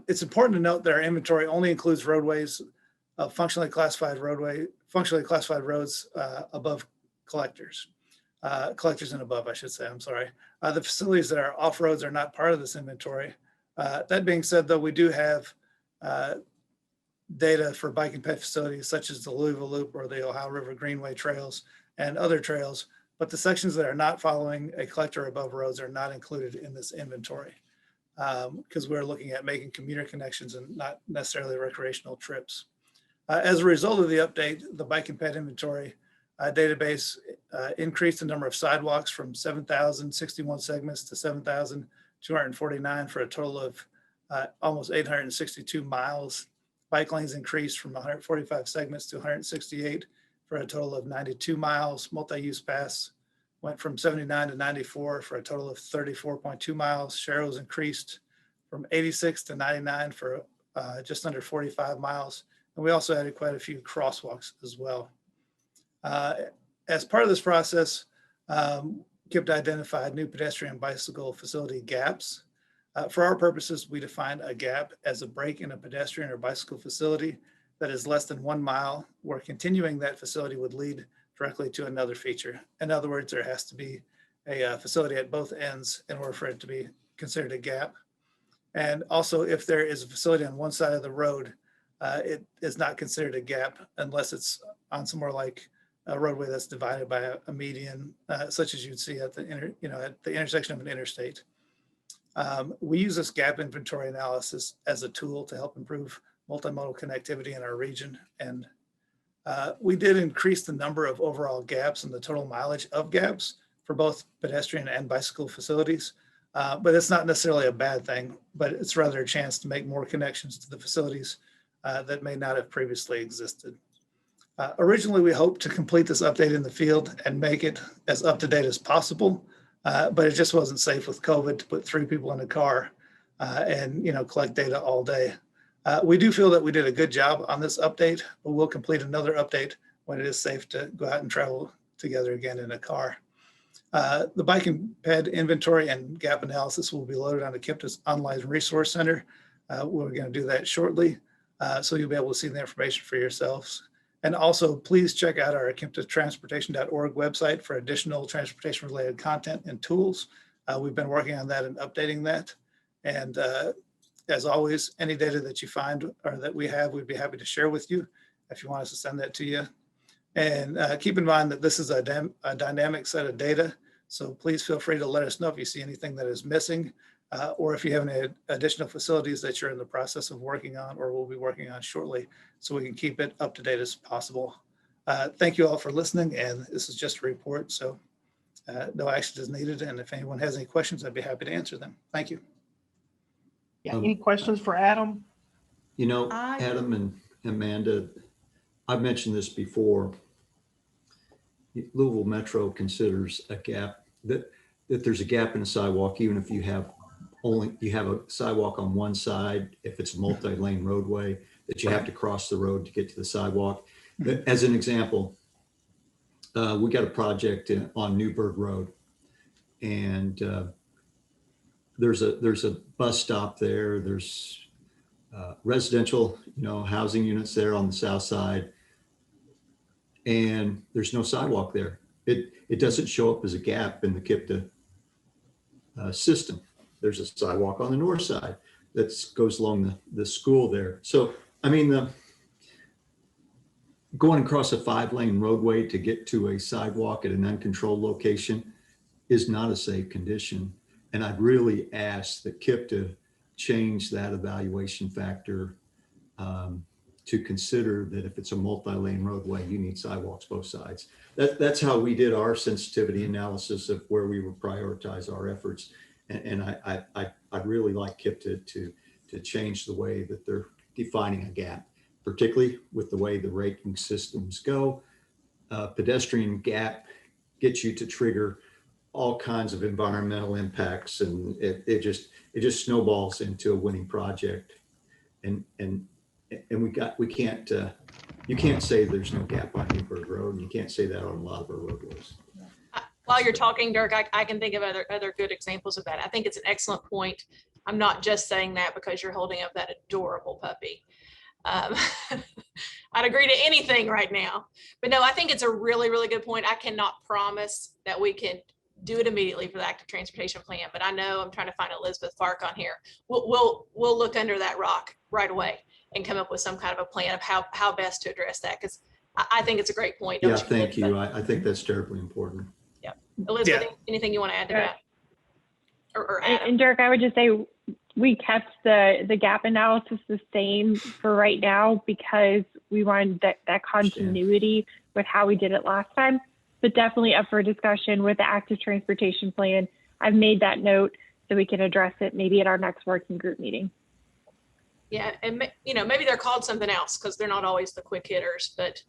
It's important to note that our inventory only includes roadways of functionally classified roads above collectors and above, I should say, I'm sorry. The facilities that are off roads are not part of this inventory. That being said, though, we do have data for bike and ped facilities such as the Louisville Loop or the Ohio River Greenway trails and other trails, but the sections that are not following a collector above roads are not included in this inventory because we're looking at making commuter connections and not necessarily recreational trips. As a result of the update, the bike and ped inventory database increased the number of sidewalks from 7,061 segments to 7,249 for a total of almost 862 miles. Bike lanes increased from 145 segments to 168 for a total of 92 miles. Multi-use paths went from 79 to 94 for a total of 34.2 miles. Sharrows increased from 86 to 99 for just under 45 miles. And we also added quite a few crosswalks as well. As part of this process, KIPTA identified new pedestrian bicycle facility gaps. For our purposes, we define a gap as a break in a pedestrian or bicycle facility that is less than 1 mile, where continuing that facility would lead directly to another feature. In other words, there has to be a facility at both ends in order for it to be considered a gap. And also, if there is a facility on one side of the road, it is not considered a gap unless it's on somewhere like a roadway that's divided by a median, such as you'd see at the intersection of an interstate. We use this gap inventory analysis as a tool to help improve multimodal connectivity in our region. And we did increase the number of overall gaps and the total mileage of gaps for both pedestrian and bicycle facilities. But it's not necessarily a bad thing, but it's rather a chance to make more connections to the facilities that may not have previously existed. Originally, we hoped to complete this update in the field and make it as up-to-date as possible, but it just wasn't safe with COVID to put 3 people in a car and collect data all day. We do feel that we did a good job on this update, but we'll complete another update when it is safe to go out and travel together again in a car. The bike and ped inventory and gap analysis will be loaded onto KIPTA's online resource center. We're going to do that shortly, so you'll be able to see the information for yourselves. And also, please check out our KIPTAtransportation.org website for additional transportation-related content and tools. We've been working on that and updating that. And as always, any data that you find or that we have, we'd be happy to share with you if you want us to send that to you. And keep in mind that this is a dynamic set of data. So please feel free to let us know if you see anything that is missing or if you have any additional facilities that you're in the process of working on or will be working on shortly, so we can keep it up to date as possible. Thank you all for listening, and this is just a report, so no action is needed. And if anyone has any questions, I'd be happy to answer them. Thank you. Yeah, any questions for Adam? You know, I- Adam and Amanda, I've mentioned this before. Louisville Metro considers a gap that there's a gap in the sidewalk, even if you have a sidewalk on one side, if it's a multi-lane roadway, that you have to cross the road to get to the sidewalk. As an example, we got a project on Newburgh Road, and there's a bus stop there. There's residential, housing units there on the south side, and there's no sidewalk there. It doesn't show up as a gap in the KIPTA system. There's a sidewalk on the north side that goes along the school there. So, I mean, going across a 5-lane roadway to get to a sidewalk at an uncontrolled location is not a safe condition. And I'd really ask that KIPTA change that evaluation factor to consider that if it's a multi-lane roadway, you need sidewalks both sides. That's how we did our sensitivity analysis of where we would prioritize our efforts. And I'd really like KIPTA to change the way that they're defining a gap, particularly with the way the rating systems go. Pedestrian gap gets you to trigger all kinds of environmental impacts, and it just snowballs into a winning project. And you can't say there's no gap on Newburgh Road, and you can't say that on a lot of our roadways. While you're talking, Dirk, I can think of other good examples of that. I think it's an excellent point. I'm not just saying that because you're holding up that adorable puppy. I'd agree to anything right now, but no, I think it's a really, really good point. I cannot promise that we can do it immediately for the active transportation plan, but I know I'm trying to find Elizabeth Fark on here. We'll look under that rock right away and come up with some kind of a plan of how best to address that, because I think it's a great point. Yeah, thank you. I think that's terribly important. Yeah, Elizabeth, anything you want to add to that? Or and Dirk, I would just say we kept the gap analysis the same for right now because we wanted that continuity with how we did it last time, but definitely up for discussion with the active transportation plan. I've made that note so we can address it maybe at our next working group meeting. Yeah, and maybe they're called something else because they're not always the quick hitters, but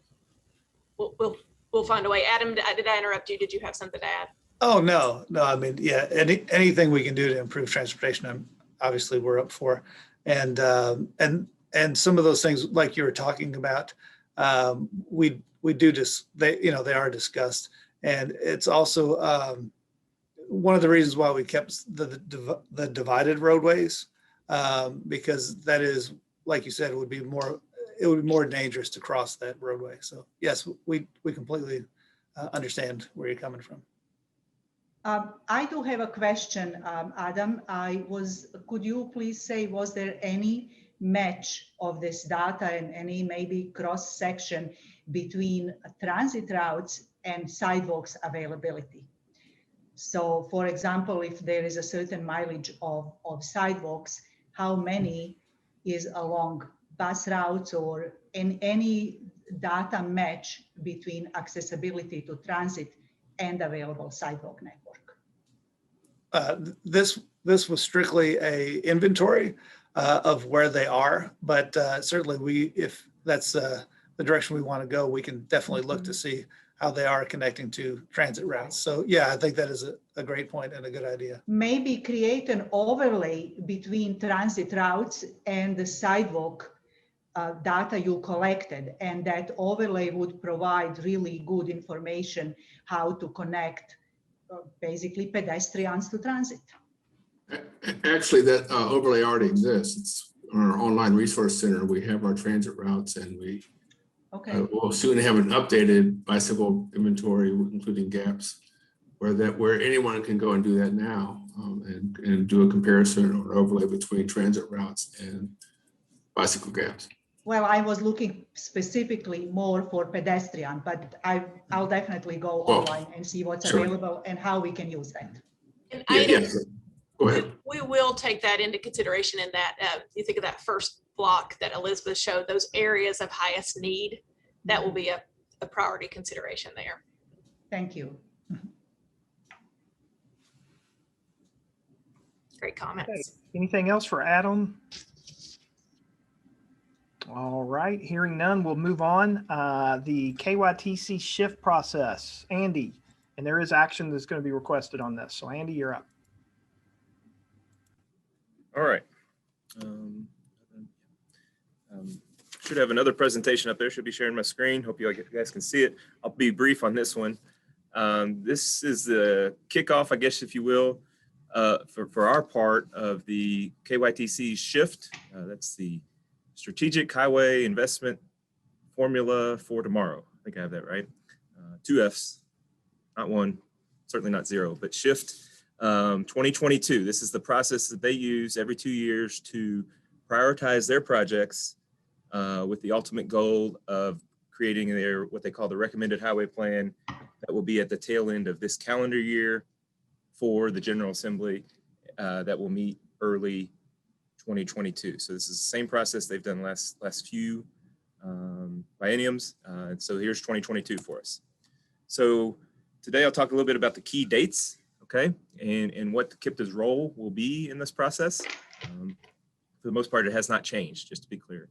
we'll find a way. Adam, did I interrupt you? Did you have something to add? Oh, no. I mean, yeah, anything we can do to improve transportation, obviously we're up for. And some of those things like you were talking about, we do they are discussed. And it's also one of the reasons why we kept the divided roadways, because that is, like you said, it would be more dangerous to cross that roadway. So yes, we completely understand where you're coming from. I do have a question, Adam. Could you please say, was there any match of this data and any maybe cross section between transit routes and sidewalks availability? So for example, if there is a certain mileage of sidewalks, how many is along bus routes, or in any data match between accessibility to transit and available sidewalk network? This was strictly a inventory of where they are, but certainly if that's the direction we want to go, we can definitely look to see how they are connecting to transit routes. So yeah, I think that is a great point and a good idea. Maybe create an overlay between transit routes and the sidewalk data you collected, and that overlay would provide really good information how to connect basically pedestrians to transit. Actually, that overlay already exists. It's on our online resource center. We have our transit routes, and we will soon have an updated bicycle inventory, including gaps, where anyone can go and do that now, and do a comparison or overlay between transit routes and bicycle gaps. Well, I was looking specifically more for pedestrian, but I'll definitely go online and see what's available and how we can use that. And Go ahead. We will take that into consideration in that, you think of that first block that Elizabeth showed, those areas of highest need, that will be a a priority consideration there. Thank you. Great comments. Okay. Anything else for Adam? All right, hearing none, we'll move on. The KYTC shift process, Andy, and there is action that's going to be requested on this. So Andy, you're up. All right. Should have another presentation up there. Should be sharing my screen. Hope you guys can see it. I'll be brief on this one. This is the kickoff, I guess, if you will, for our part of the KYTC shift. That's the Strategic Highway Investment Formula for Tomorrow. I think I have that right. 2 Fs, not 1, certainly not 0, but shift 2022. This is the process that they use every 2 years to prioritize their projects with the ultimate goal of creating their what they call the recommended highway plan that will be at the tail end of this calendar year for the General Assembly that will meet early 2022. So this is the same process they've done last few bienniums. So here's 2022 for us. So today I'll talk a little bit about the key dates, okay, and what the KIPTA's role will be in this process. For the most part, it has not changed, just to be clear.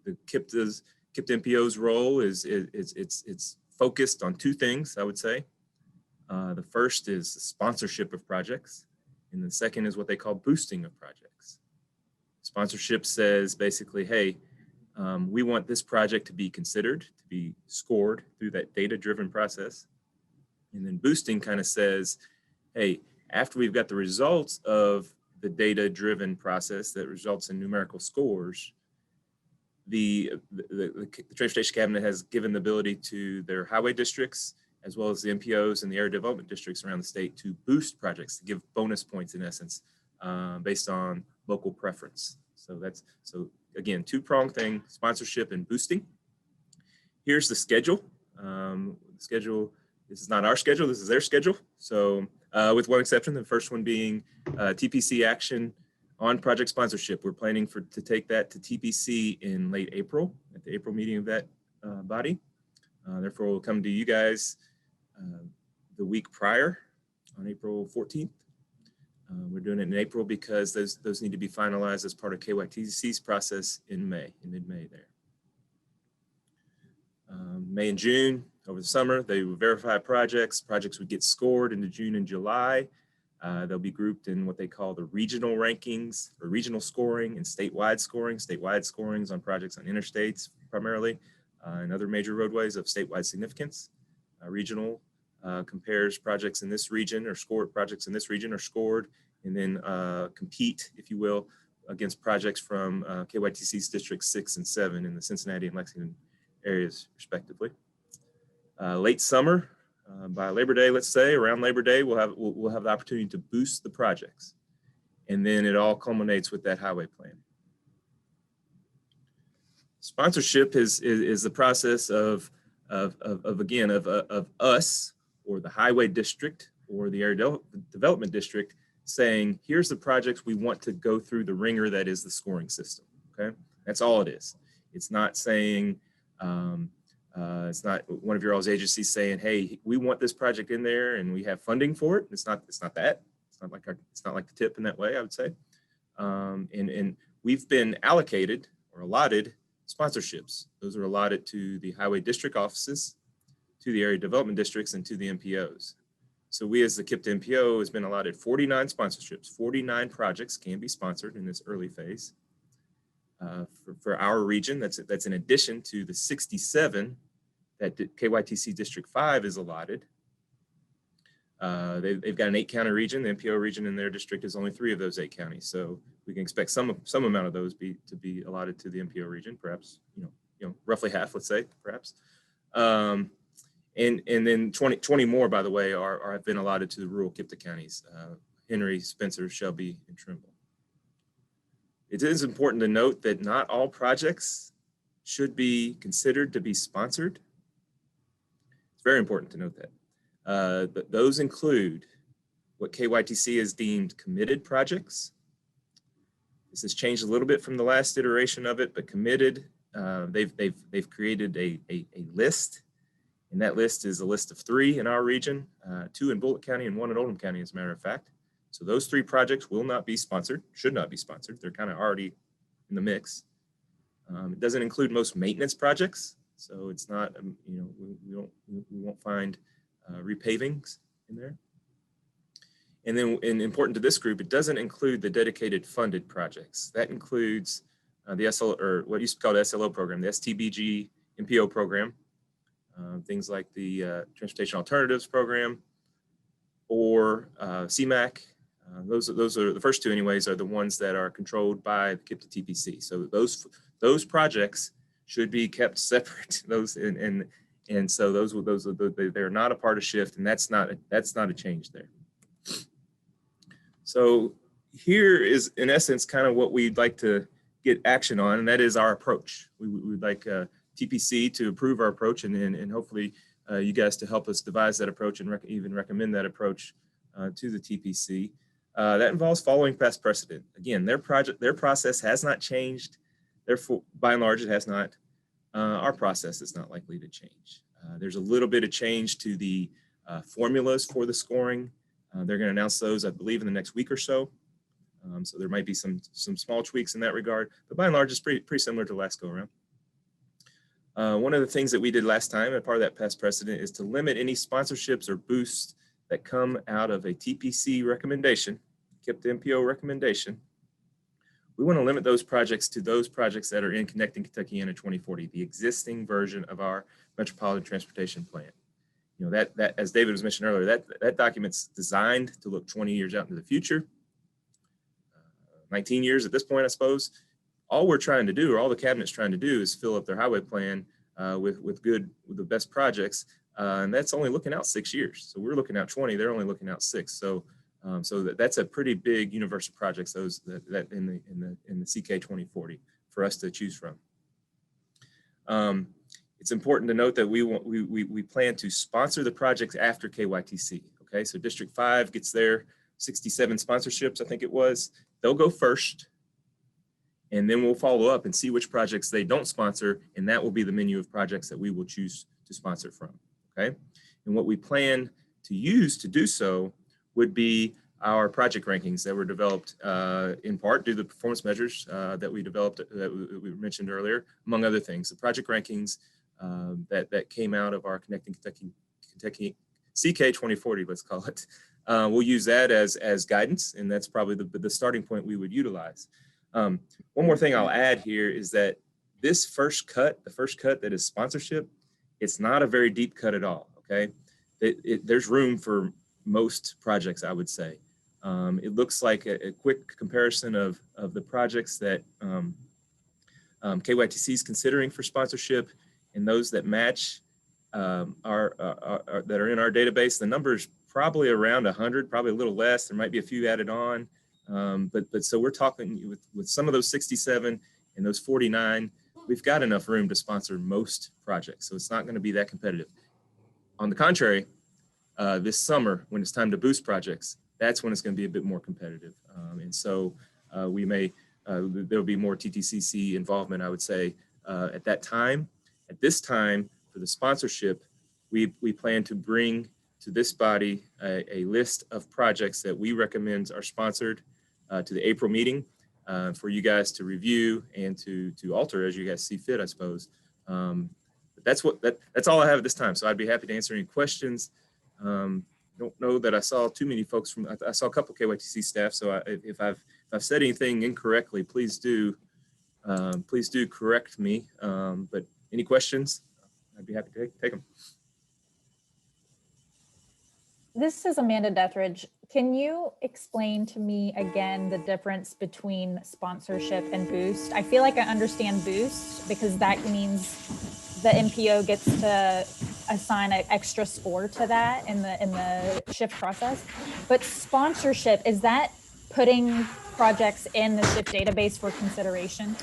The KIPTA MPO's role is it's focused on 2 things, I would say. The first is sponsorship of projects, and the second is what they call boosting of projects. Sponsorship says basically, hey, we want this project to be considered, to be scored through that data-driven process. And then boosting kind of says, hey, after we've got the results of the data-driven process that results in numerical scores, the Transportation Cabinet has given the ability to their highway districts, as well as the MPOs and the area development districts around the state to boost projects, to give bonus points in essence, based on local preference. So again, 2-pronged thing, sponsorship and boosting. Here's the schedule. This is not our schedule, this is their schedule. So with one exception, the first one being TPC action on project sponsorship. We're planning to take that to TPC in late April, at the April meeting of that body. Therefore, we'll come to you guys the week prior on April 14th. We're doing it in April because those need to be finalized as part of KYTC's process in mid-May there. May and June, over the summer, they would verify projects. Projects would get scored into June and July. They'll be grouped in what they call the regional rankings or regional scoring and statewide scoring. Statewide scorings on projects on interstates primarily and other major roadways of statewide significance. Regional compares projects in this region or projects in this region are scored and then compete, if you will, against projects from KYTC's District 6 and 7 in the Cincinnati and Lexington areas respectively. Late summer, by Labor Day, let's say, around Labor Day, we'll have the opportunity to boost the projects. And then it all culminates with that highway plan. Sponsorship is the process of us or the highway district or the area development district saying, here's the projects we want to go through the ringer that is the scoring system, okay? That's all it is. It's not saying, it's not one of your all's agencies saying, hey, we want this project in there and we have funding for it. It's not that. It's not like the tip in that way, I would say. And we've been allocated or allotted sponsorships. Those are allotted to the highway district offices, to the area development districts, and to the MPOs. So we as the KIPTA MPO has been allotted 49 sponsorships. 49 projects can be sponsored in this early phase. For our region, that's in addition to the 67 that KYTC District 5 is allotted. They've got an 8-county region. The MPO region in their district is only 3 of those 8 counties. So we can expect some amount of those to be allotted to the MPO region, perhaps roughly half, let's say, perhaps. And then 20 more, by the way, have been allotted to the rural KIPTA counties: Henry, Spencer, Shelby, and Trimble. It is important to note that not all projects should be considered to be sponsored. It's very important to note that. But those include what KYTC has deemed committed projects. This has changed a little bit from the last iteration of it, but committed they've created a list, and that list is a list of 3 in our region, 2 in Bullitt County and 1 in Oldham County, as a matter of fact. So those 3 projects will not be sponsored, should not be sponsored. They're kind of already in the mix. It doesn't include most maintenance projects, so it's not, we won't find repavings in there. And then, and important to this group, it doesn't include the dedicated funded projects. That includes the SL, or what used to be called the SLO program, the STBG MPO program, things like the Transportation Alternatives Program, or CMAC. Those are the first 2, anyways, are the ones that are controlled by the KIPTA TPC. So those projects should be kept separate. And so they're not a part of SHIFT, and that's not a change there. So here is, in essence, kind of what we'd like to get action on, and that is our approach. We'd like TPC to approve our approach, and hopefully you guys to help us devise that approach and even recommend that approach to the TPC. That involves following past precedent. Again, their process has not changed. Therefore, by and large, it has not. Our process is not likely to change. There's a little bit of change to the formulas for the scoring. They're going to announce those, I believe, in the next week or so. So there might be some small tweaks in that regard, but by and large, it's pretty similar to last go around. One of the things that we did last time, and part of that past precedent, is to limit any sponsorships or boosts that come out of a TPC recommendation, KIPTA MPO recommendation. We want to limit those projects to those projects that are in Connecting Kentuckiana 2040, the existing version of our Metropolitan Transportation Plan. You know, that as David was mentioning earlier, that document's designed to look 20 years out into the future, 19 years at this point, I suppose. All we're trying to do, or all the cabinet's trying to do, is fill up their highway plan with the best projects, and that's only looking out 6 years. So we're looking out 20; they're only looking out 6. So that's a pretty big universe of projects. Those that in the CK 2040 for us to choose from. It's important to note that we plan to sponsor the projects after KYTC. Okay, so District 5 gets their 67 sponsorships, I think it was. They'll go first, and then we'll follow up and see which projects they don't sponsor, and that will be the menu of projects that we will choose to sponsor from. Okay, and what we plan to use to do so would be our project rankings that were developed in part due to the performance measures that we developed, that we mentioned earlier, among other things. The project rankings that came out of our Connecting Kentucky CK 2040, let's call it. We'll use that as guidance, and that's probably the starting point we would utilize. One more thing I'll add here is that this first cut, the first cut that is sponsorship, it's not a very deep cut at all, okay? There's room for most projects, I would say. It looks like a quick comparison of the projects that KYTC is considering for sponsorship, and those that match that are in our database. The number is probably around 100, probably a little less. There might be a few added on, but so we're talking with some of those 67 and those 49. We've got enough room to sponsor most projects, so it's not going to be that competitive. On the contrary, this summer, when it's time to boost projects, that's when it's going to be a bit more competitive. And so we may, there'll be more TTCC involvement, I would say, at that time. At this time, for the sponsorship, we plan to bring to this body a list of projects that we recommend are sponsored to the April meeting for you guys to review and to alter as you guys see fit, I suppose. But that's all I have at this time. So I'd be happy to answer any questions. Don't know that I saw too many folks from. I saw a couple KYTC staff. So if I've said anything incorrectly, please do correct me. But any questions? I'd be happy to take them. This is Amanda Dethridge. Can you explain to me again the difference between sponsorship and boost? I feel like I understand boost because that means the MPO gets to assign an extra score to that in the shift process. But sponsorship, is that putting projects in the shift database for consideration?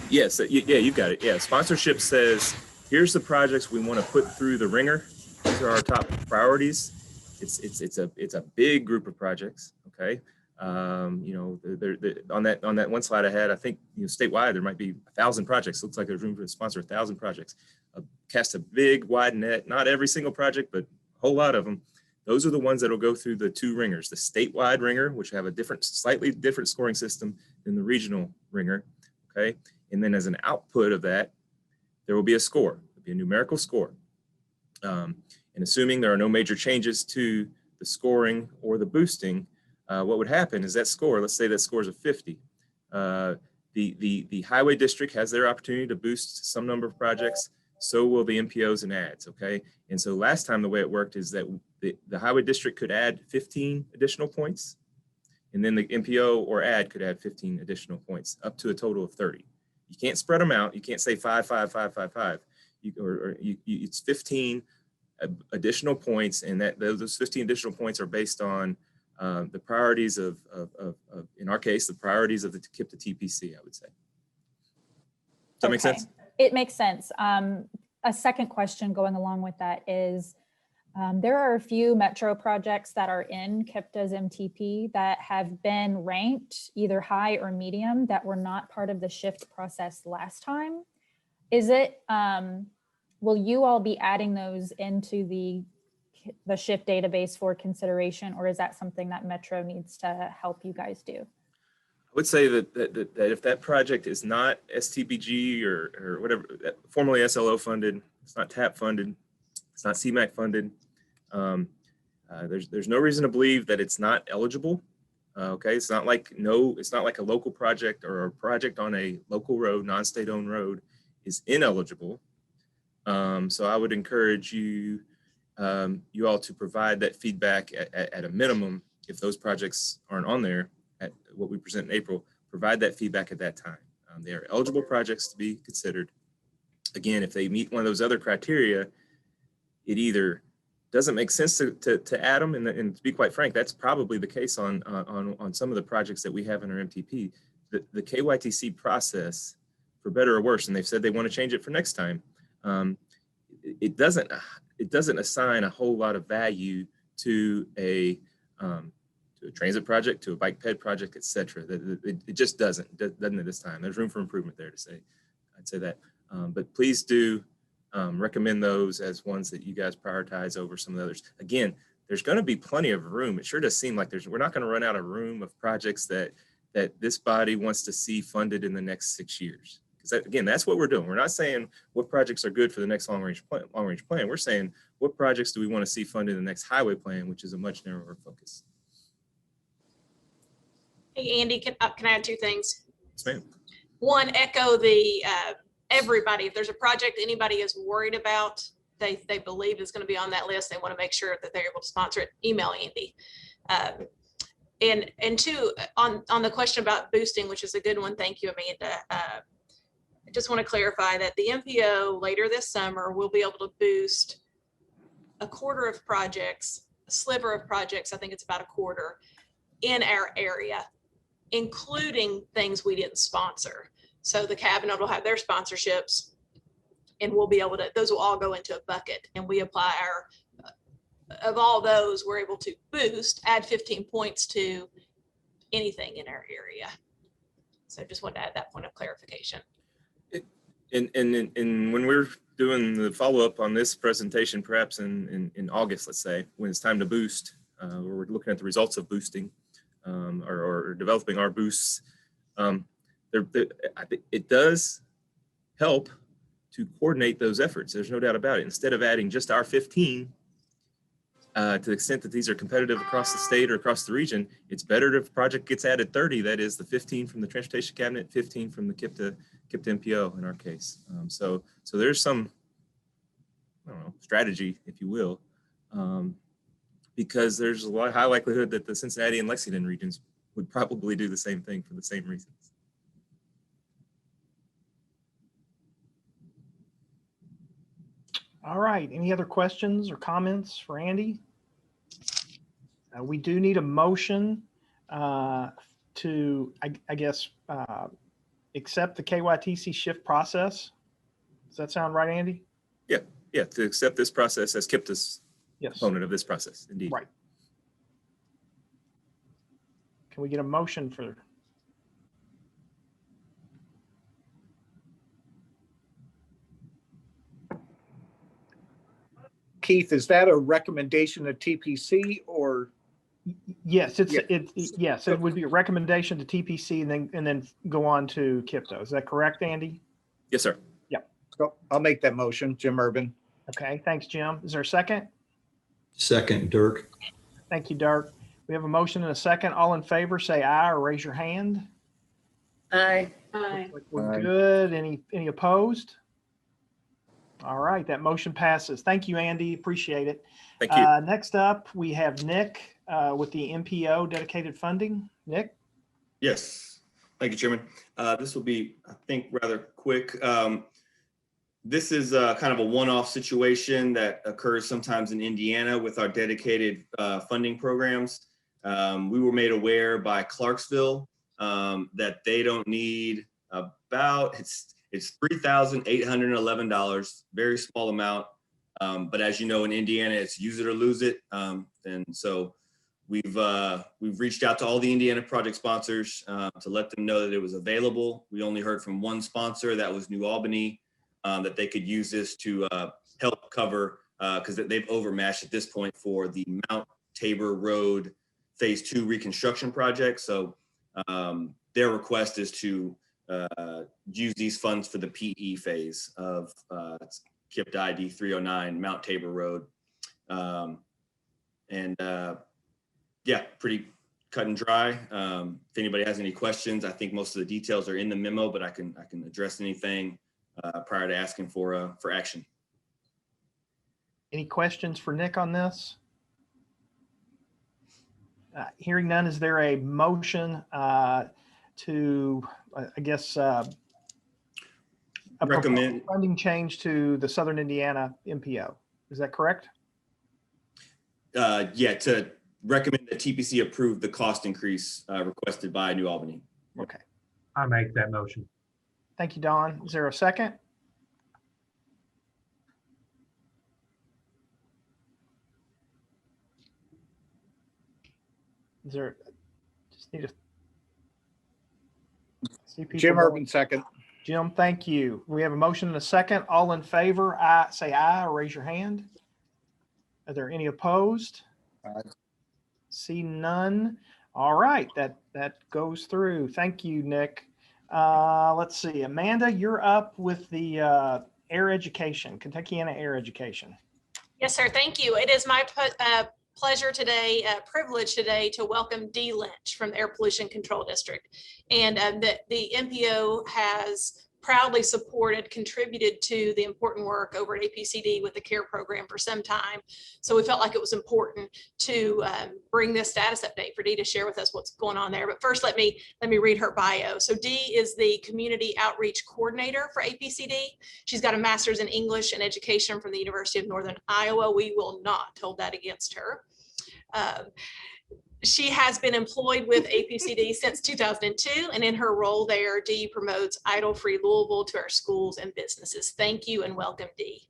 Yes, yeah, you've got it. Yeah, sponsorship says, here's the projects we want to put through the ringer. These are our top priorities. It's a big group of projects, okay? You know, on that one slide I had, I think, you know, statewide, there might be 1,000 projects. Looks like there's room to sponsor 1,000 projects. Cast a big wide net, not every single project, but a whole lot of them. Those are the ones that will go through the 2 ringers, the statewide ringer, which have a slightly different scoring system than the regional ringer. Okay. And then as an output of that, there will be a score, there'll be a numerical score. And assuming there are no major changes to the scoring or the boosting, what would happen is that score, let's say that score is a 50. The highway district has their opportunity to boost some number of projects. So will the MPOs and ads, okay? And so last time the way it worked is that the highway district could add 15 additional points, and then the MPO or ad could add 15 additional points, up to a total of 30. You can't spread them out. You can't say 5, 5, 5, 5, 5. It's 15 additional points, and those 15 additional points are based on the priorities of, in our case, the priorities of the KIPTA TPC, I would say. Does that make sense? It makes sense. A second question going along with that is, there are a few metro projects that are in KIPTA's MTP that have been ranked either high or medium that were not part of the shift process last time. Is it, will you all be adding those into the shift database for consideration, or is that something that Metro needs to help you guys do? I would say that if that project is not STBG or whatever, formerly SLO funded, it's not TAP funded, it's not CMAQ funded, there's no reason to believe that it's not eligible. Okay, it's not like a local project or a project on a local road, non-state owned road is ineligible. So I would encourage you all to provide that feedback at a minimum. If those projects aren't on there at what we present in April, provide that feedback at that time. They are eligible projects to be considered. Again, if they meet one of those other criteria, it either doesn't make sense to add them, and to be quite frank, that's probably the case on some of the projects that we have in our MTP. The KYTC process, for better or worse, and they've said they want to change it for next time, it doesn't assign a whole lot of value to a transit project, to a bike ped project, et cetera. It just doesn't at this time. There's room for improvement there, I'd say that. But please do recommend those as ones that you guys prioritize over some of the others. Again, there's going to be plenty of room. It sure does seem like we're not going to run out of room of projects that this body wants to see funded in the next 6 years. Because again, that's what we're doing. We're not saying what projects are good for the next long range plan. We're saying what projects do we want to see funded in the next highway plan, which is a much narrower focus. Hey, Andy, can I add 2 things? Yes, ma'am. One, echo the everybody. If there's a project anybody is worried about, they believe is going to be on that list, they want to make sure that they're able to sponsor it, email Andy. And 2, on the question about boosting, which is a good one. Thank you, Amanda. I just want to clarify that the MPO later this summer will be able to boost a quarter of projects, a sliver of projects, I think it's about a quarter, in our area, including things we didn't sponsor. So the cabinet will have their sponsorships, and we'll be able to, those will all go into a bucket, and we apply of all those, we're able to add 15 points to anything in our area. So just wanted to add that point of clarification. And when we're doing the follow-up on this presentation, perhaps in August, let's say, when it's time to boost, where we're looking at the results of boosting or developing our boosts, it does help to coordinate those efforts. There's no doubt about it. Instead of adding just our 15, to the extent that these are competitive across the state or across the region, it's better if a project gets added 30, that is the 15 from the transportation cabinet, 15 from the KIPTA MPO in our case. So there's some, I don't know, strategy, if you will, because there's a high likelihood that the Cincinnati and Lexington regions would probably do the same thing for the same reasons. All right. Any other questions or comments for Andy? We do need a motion to, I guess, accept the KYTC shift process. Does that sound right, Andy? Yeah, to accept this process as KIPTA's yes. component of this process, indeed. Right. Can we get a motion for? Keith, is that a recommendation to TPC or? Yes, Yeah. yes, it would be a recommendation to TPC and then go on to KIPTO. Is that correct, Andy? Yes, sir. So I'll make that motion, Jim Urban. Okay, thanks, Jim. Is there a second? Second, Dirk. Thank you, Dirk. We have a motion and a second. All in favor, say aye or raise your hand. Aye. Aye. We're Aye. good. Any opposed? All right, that motion passes. Thank you, Andy. Appreciate it. Thank you. Next up, we have Nick with the MPO dedicated funding. Nick? Yes. Thank you, Chairman. This will be, I think, rather quick. This is kind of a one-off situation that occurs sometimes in Indiana with our dedicated funding programs. We were made aware by Clarksville that they don't need about, it's $3,811, very small amount. But as you know, in Indiana, it's use it or lose it. And so we've reached out to all the Indiana project sponsors to let them know that it was available. We only heard from one sponsor, that was New Albany, that they could use this to help cover, because they've overmatched at this point for the Mount Tabor Road Phase 2 reconstruction project. So their request is to use these funds for the PE phase of KIPT ID 309 Mount Tabor Road. Yeah, pretty cut and dry. If anybody has any questions, I think most of the details are in the memo, but I can address anything prior to asking for action. Any questions for Nick on this? Hearing none, is there a motion to, I guess, Recommend. funding change to the Southern Indiana MPO? Is that correct? Yeah, to recommend that TPC approve the cost increase requested by New Albany. Okay. I make that motion. Thank you, Don. Is there a second? Is there, just need to see people. Jim vote. Urban, second. Jim, thank you. We have a motion and a second. All in favor, say aye or raise your hand. Are there any opposed? Aye. See none. All right, that goes through. Thank you, Nick. Let's see, Amanda, you're up with the air education, Kentuckiana Air Education. Yes, sir. Thank you. It is my pleasure today, privilege today, to welcome Dee Lynch from the Air Pollution Control District. And the MPO has proudly supported, contributed to the important work over at APCD with the CARE program for some time. So we felt like it was important to bring this status update for Dee to share with us what's going on there. But first, let me read her bio. So Dee is the Community Outreach Coordinator for APCD. She's got a master's in English and Education from the University of Northern Iowa. We will not hold that against her. She has been employed with APCD since 2002, and in her role there, Dee promotes idle-free Louisville to our schools and businesses. Thank you and welcome, Dee.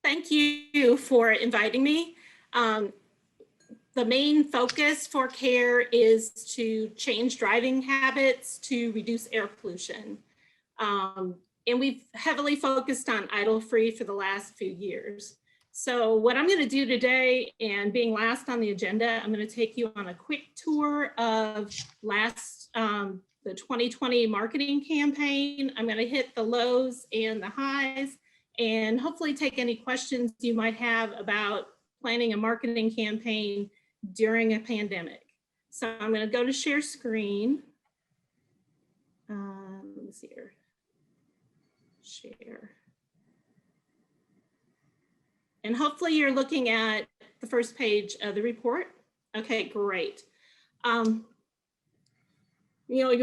Thank you for inviting me. The main focus for CARE is to change driving habits to reduce air pollution. And we've heavily focused on idle-free for the last few years. So what I'm going to do today, and being last on the agenda, I'm going to take you on a quick tour of the 2020 marketing campaign. I'm going to hit the lows and the highs, and hopefully take any questions you might have about planning a marketing campaign during a pandemic. So I'm going to go to share screen. Let me see here. Share. And hopefully you're looking at the first page of the report. Okay, great. You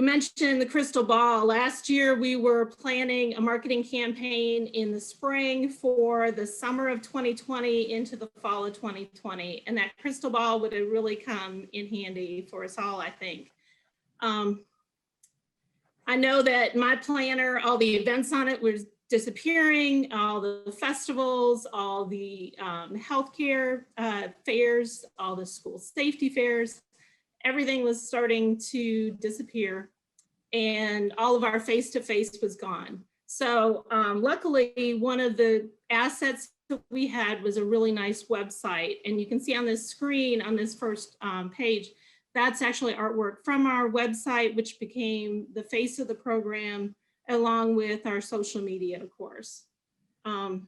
mentioned the crystal ball. Last year, we were planning a marketing campaign in the spring for the summer of 2020 into the fall of 2020. And that crystal ball would have really come in handy for us all, I think. I know that my planner, all the events on it was disappearing, all the festivals, all the healthcare fairs, all the school safety fairs. everything was starting to disappear and all of our face-to-face was gone. So luckily, one of the assets that we had was a really nice website. And you can see on this screen, on this first page, that's actually artwork from our website, which became the face of the program, along with our social media, of course. Let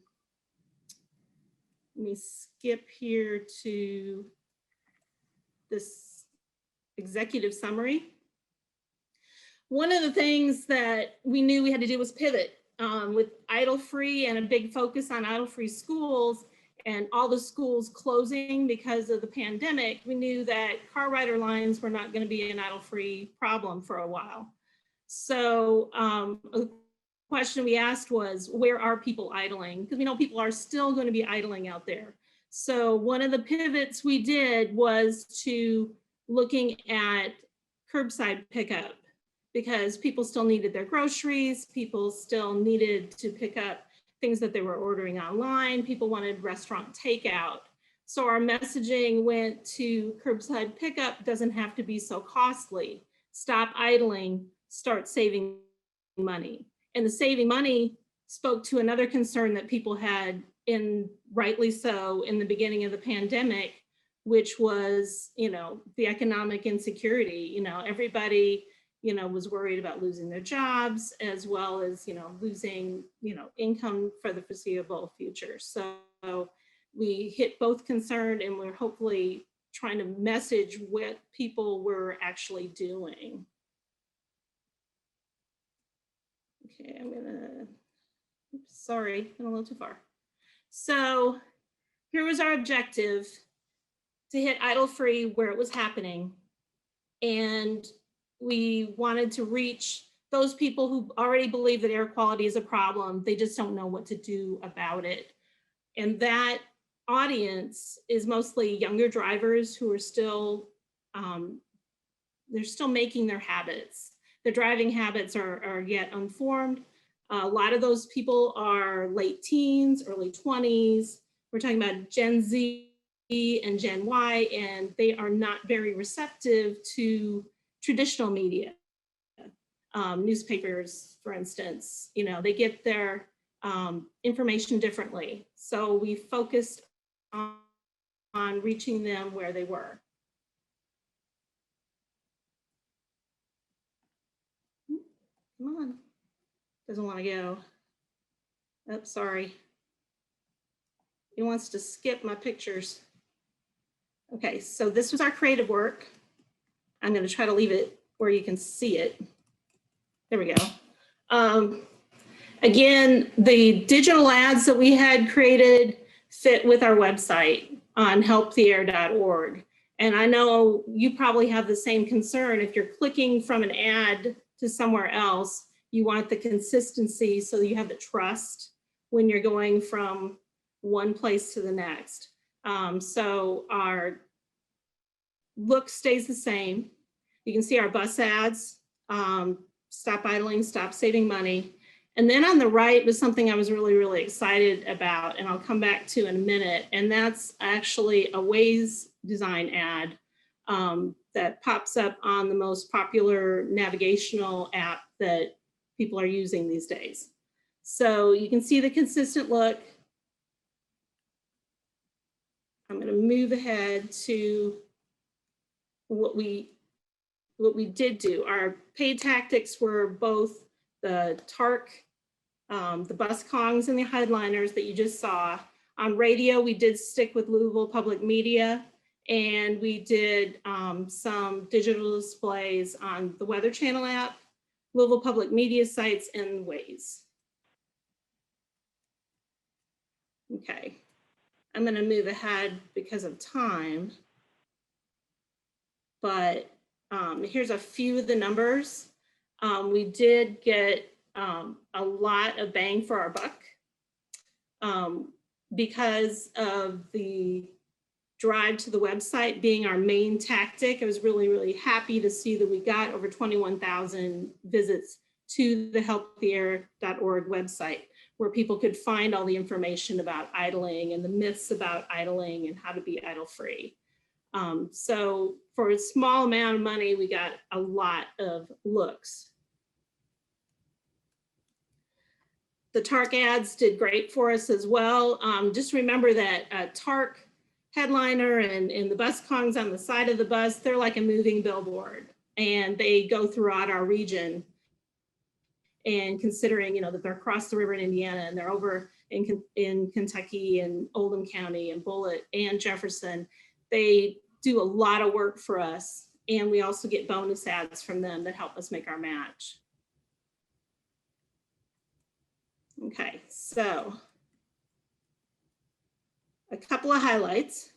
me skip here to this executive summary. One of the things that we knew we had to do was pivot with idle-free and a big focus on idle-free schools and all the schools closing because of the pandemic. We knew that car rider lines were not going to be an idle-free problem for a while. So a question we asked was, where are people idling? Because we know people are still going to be idling out there. So one of the pivots we did was to looking at curbside pickup, because people still needed their groceries, people still needed to pick up things that they were ordering online, people wanted restaurant takeout. So our messaging went to curbside pickup doesn't have to be so costly. Stop idling, start saving money. And the saving money spoke to another concern that people had, in rightly so, in the beginning of the pandemic, which was, the economic insecurity. Everybody, was worried about losing their jobs, as well as, losing, income for the foreseeable future. So we hit both concerned, and we're hopefully trying to message what people were actually doing. Okay, sorry, went a little too far. So here was our objective, to hit idle-free where it was happening. And we wanted to reach those people who already believe that air quality is a problem. They just don't know what to do about it. And that audience is mostly younger drivers who are still, they're still making their habits. Their driving habits are yet unformed. A lot of those people are late teens, early 20s. We're talking about Gen Z and Gen Y, and they are not very receptive to traditional media. Newspapers, for instance, they get their information differently. So we focused on reaching them where they were. Come on, doesn't want to go. Oh, sorry. It wants to skip my pictures. Okay, so this was our creative work. I'm going to try to leave it where you can see it. There we go. Again, the digital ads that we had created fit with our website on helptheair.org. And I know you probably have the same concern. If you're clicking from an ad to somewhere else, you want the consistency so you have the trust when you're going from one place to the next. So our look stays the same. You can see our bus ads, stop idling, stop saving money. And then on the right was something I was really, really excited about, and I'll come back to in a minute. And that's actually a Waze design ad that pops up on the most popular navigational app that people are using these days. So you can see the consistent look. I'm going to move ahead to what we did do. Our paid tactics were both the TARC, the bus kongs and the headliners that you just saw. On radio, we did stick with Louisville Public Media, and we did some digital displays on the Weather Channel app, Louisville Public Media sites, and Waze. Okay, I'm going to move ahead because of time, but here's a few of the numbers. We did get a lot of bang for our buck because of the drive to the website being our main tactic. I was really, really happy to see that we got over 21,000 visits to the helptheair.org website, where people could find all the information about idling and the myths about idling and how to be idle free. So for a small amount of money, we got a lot of looks. The TARC ads did great for us as well. Just remember that TARC headliner and the bus kongs on the side of the bus, they're like a moving billboard, and they go throughout our region. And considering, that they're across the river in Indiana and they're over in Kentucky and Oldham County and Bullitt and Jefferson, they do a lot of work for us. And we also get bonus ads from them that help us make our match. Okay, so a couple of highlights.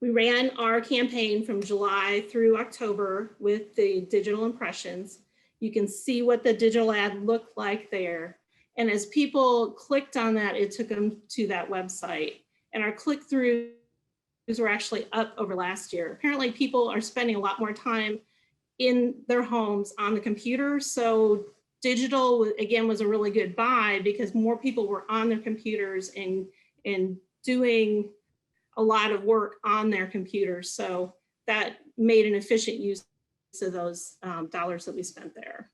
We ran our campaign from July through October with the digital impressions. You can see what the digital ad looked like there. And as people clicked on that, it took them to that website. And our click-throughs were actually up over last year. Apparently people are spending a lot more time in their homes on the computer. So digital, again, was a really good buy because more people were on their computers and doing a lot of work on their computers. So that made an efficient use of those dollars that we spent there.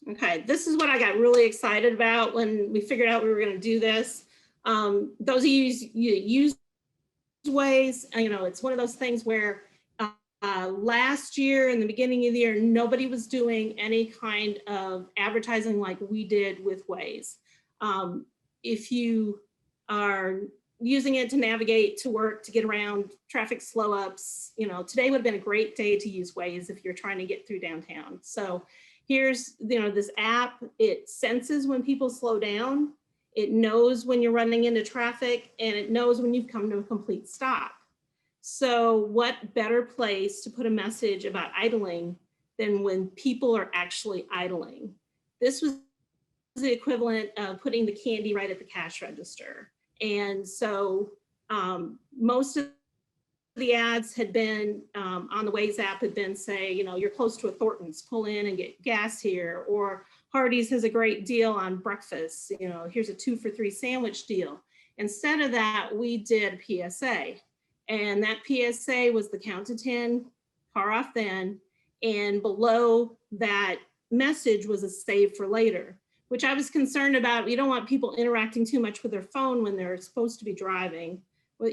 Okay, this is what I got really excited about when we figured out we were going to do this. Those of you use Waze, it's one of those things where last year in the beginning of the year, nobody was doing any kind of advertising like we did with Waze. If you are using it to navigate to work, to get around traffic slow ups, today would have been a great day to use Waze if you're trying to get through downtown. So here's, this app, it senses when people slow down, it knows when you're running into traffic, and it knows when you've come to a complete stop. So what better place to put a message about idling than when people are actually idling? This was the equivalent of putting the candy right at the cash register. And so most of the ads had been on the Waze app had been say, you're close to a Thornton's, pull in and get gas here, or Hardee's has a great deal on breakfast, here's a 2 for $3 sandwich deal. Instead of that, we did a PSA, and that PSA was the count to 10, car off then, and below that message was a save for later, which I was concerned about. You don't want people interacting too much with their phone when they're supposed to be driving,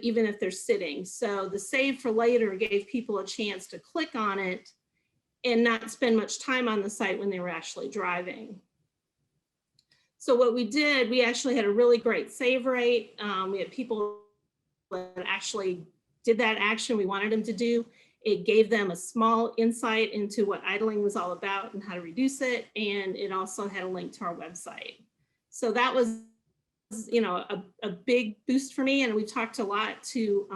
even if they're sitting. So the save for later gave people a chance to click on it and not spend much time on the site when they were actually driving. So what we did, we actually had a really great save rate. We had people that actually did that action we wanted them to do. It gave them a small insight into what idling was all about and how to reduce it. And it also had a link to our website. So that was, a big boost for me. And we've talked a lot to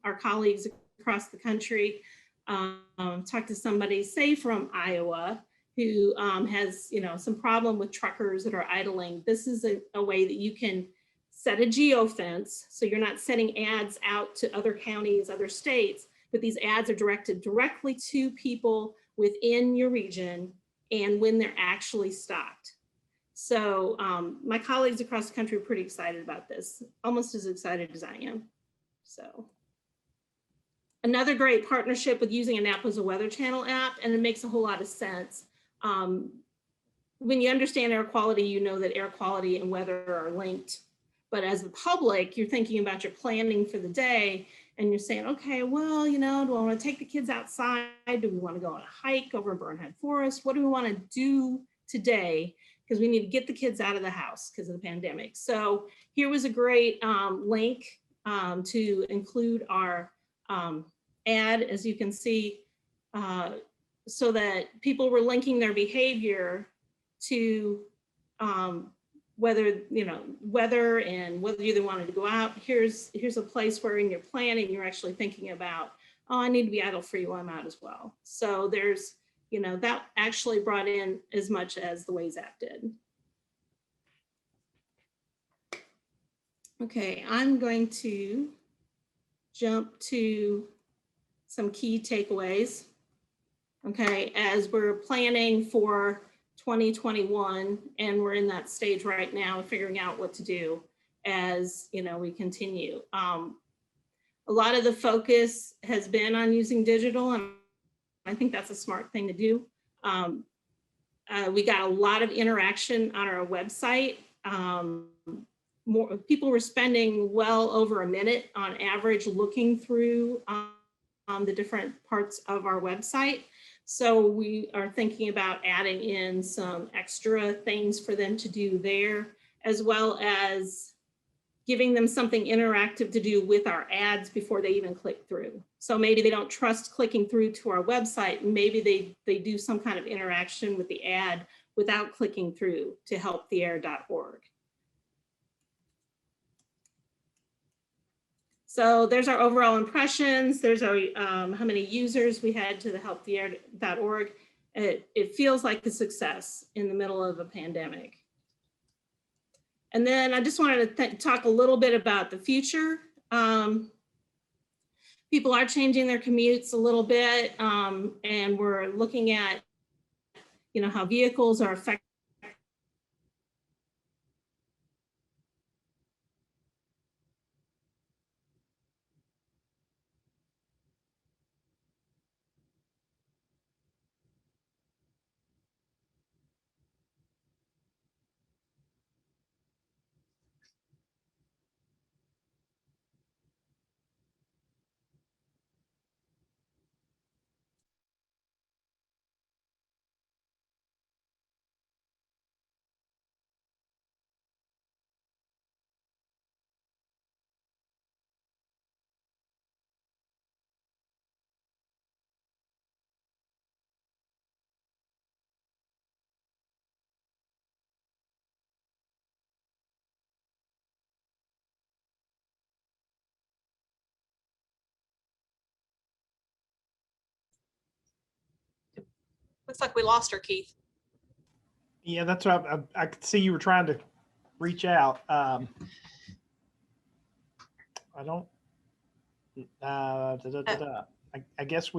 our colleagues across the country. Talked to somebody, say from Iowa, who has, some problem with truckers that are idling. This is a way that you can set a geofence. So you're not sending ads out to other counties, other states, but these ads are directed directly to people within your region and when they're actually stopped. So my colleagues across the country are pretty excited about this, almost as excited as I am. So another great partnership with using an app was a Weather Channel app, and it makes a whole lot of sense. When you understand air quality, you know that air quality and weather are linked. But as the public, you're thinking about your planning for the day, and you're saying, okay, well, do I want to take the kids outside? Do we want to go on a hike over in Burnhead Forest? What do we want to do today? Because we need to get the kids out of the house because of the pandemic. So here was a great link to include our ad, as you can see, so that people were linking their behavior to whether, weather and whether they wanted to go out. Here's a place where in your planning, you're actually thinking about, oh, I need to be idle free while I'm out as well. So there's, that actually brought in as much as the Waze app did. Okay, I'm going to jump to some key takeaways. Okay, as we're planning for 2021, and we're in that stage right now of figuring out what to do. as we continue. A lot of the focus has been on using digital, and I think that's a smart thing to do. We got a lot of interaction on our website. More people were spending well over a minute on average looking through the different parts of our website. So we are thinking about adding in some extra things for them to do there, as well as giving them something interactive to do with our ads before they even click through. So maybe they don't trust clicking through to our website. Maybe they do some kind of interaction with the ad without clicking through to helptheair.org. So there's our overall impressions. There's our how many users we had to the helptheair.org. It feels like a success in the middle of a pandemic. And then I just wanted to talk a little bit about the future. People are changing their commutes a little bit, and we're looking at, how vehicles are affected. Looks like we lost her, Keith. Yeah, that's what I could see you were trying to reach out. I don't, I guess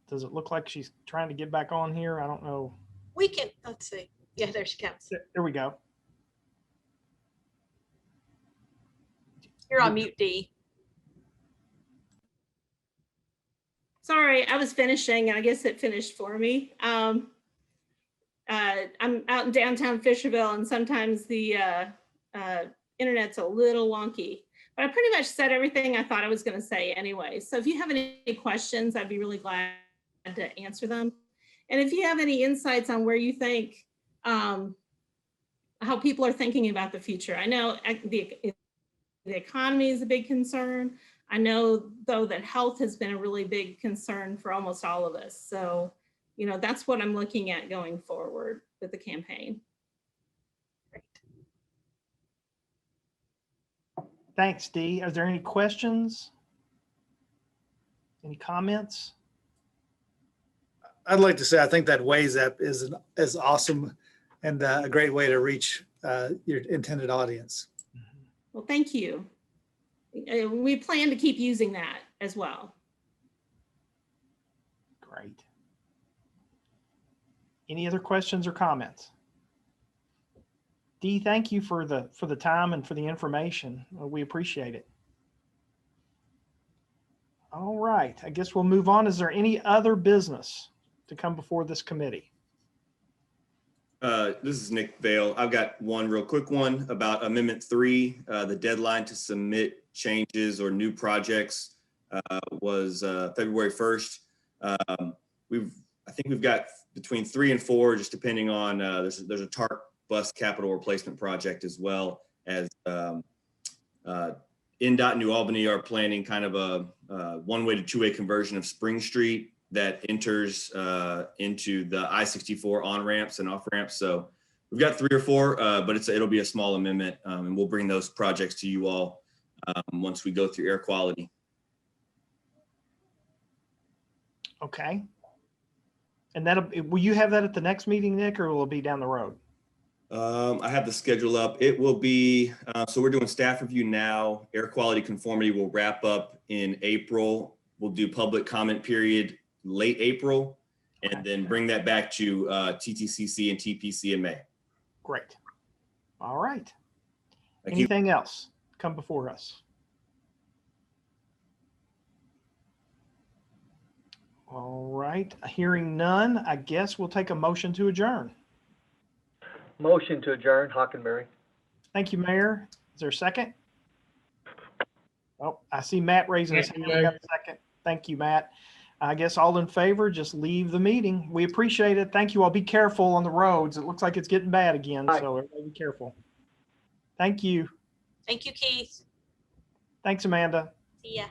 does it look like she's trying to get back on here? I don't know. We can, let's see. Yeah, there she comes. There we go. You're on mute, Dee. Sorry, I was finishing. I guess it finished for me. I'm out in downtown Fisherville, and sometimes the internet's a little wonky. But I pretty much said everything I thought I was going to say anyway. So if you have any questions, I'd be really glad to answer them. And if you have any insights on where you think how people are thinking about the future, I know the economy is a big concern. I know, though, that health has been a really big concern for almost all of us. So, that's what I'm looking at going forward with the campaign. Great. Thanks, Dee. Are there any questions? Any comments? I'd like to say I think that Waze app is awesome and a great way to reach your intended audience. Well, thank you. We plan to keep using that as well. Great. Any other questions or comments? Dee, thank you for the time and for the information. We appreciate it. All right, I guess we'll move on. Is there any other business to come before this committee? This is Nick Vale. I've got one real quick one about Amendment 3. The deadline to submit changes or new projects was February 1st. I think we've got between 3 and 4, just depending on there's a TARP bus capital replacement project, as well as NDOT New Albany are planning kind of a one-way to two-way conversion of Spring Street that enters into the I-64 on-ramps and off-ramps. So we've got 3 or 4, but it'll be a small amendment, and we'll bring those projects to you all once we go through air quality. Okay. And will you have that at the next meeting, Nick, or will it be down the road? I have the schedule up. It will be, so we're doing staff review now. Air quality conformity will wrap up in April. We'll do public comment period late April, and then bring that back to TTCC and TPC in May. Great. All right. Thank you. Anything else come before us? All right, hearing none, I guess we'll take a motion to adjourn. Motion to adjourn, Hockenberry. Thank you, Mayor. Is there a second? Oh, I see Matt raising his hand. We got a second. Thank you, Matt. I guess all in favor, just leave the meeting. We appreciate it. Thank you all. Be careful on the roads. It looks like it's getting bad again, Bye. so everybody be careful. Thank you. Thank you, Keith. Thanks, Amanda. See ya.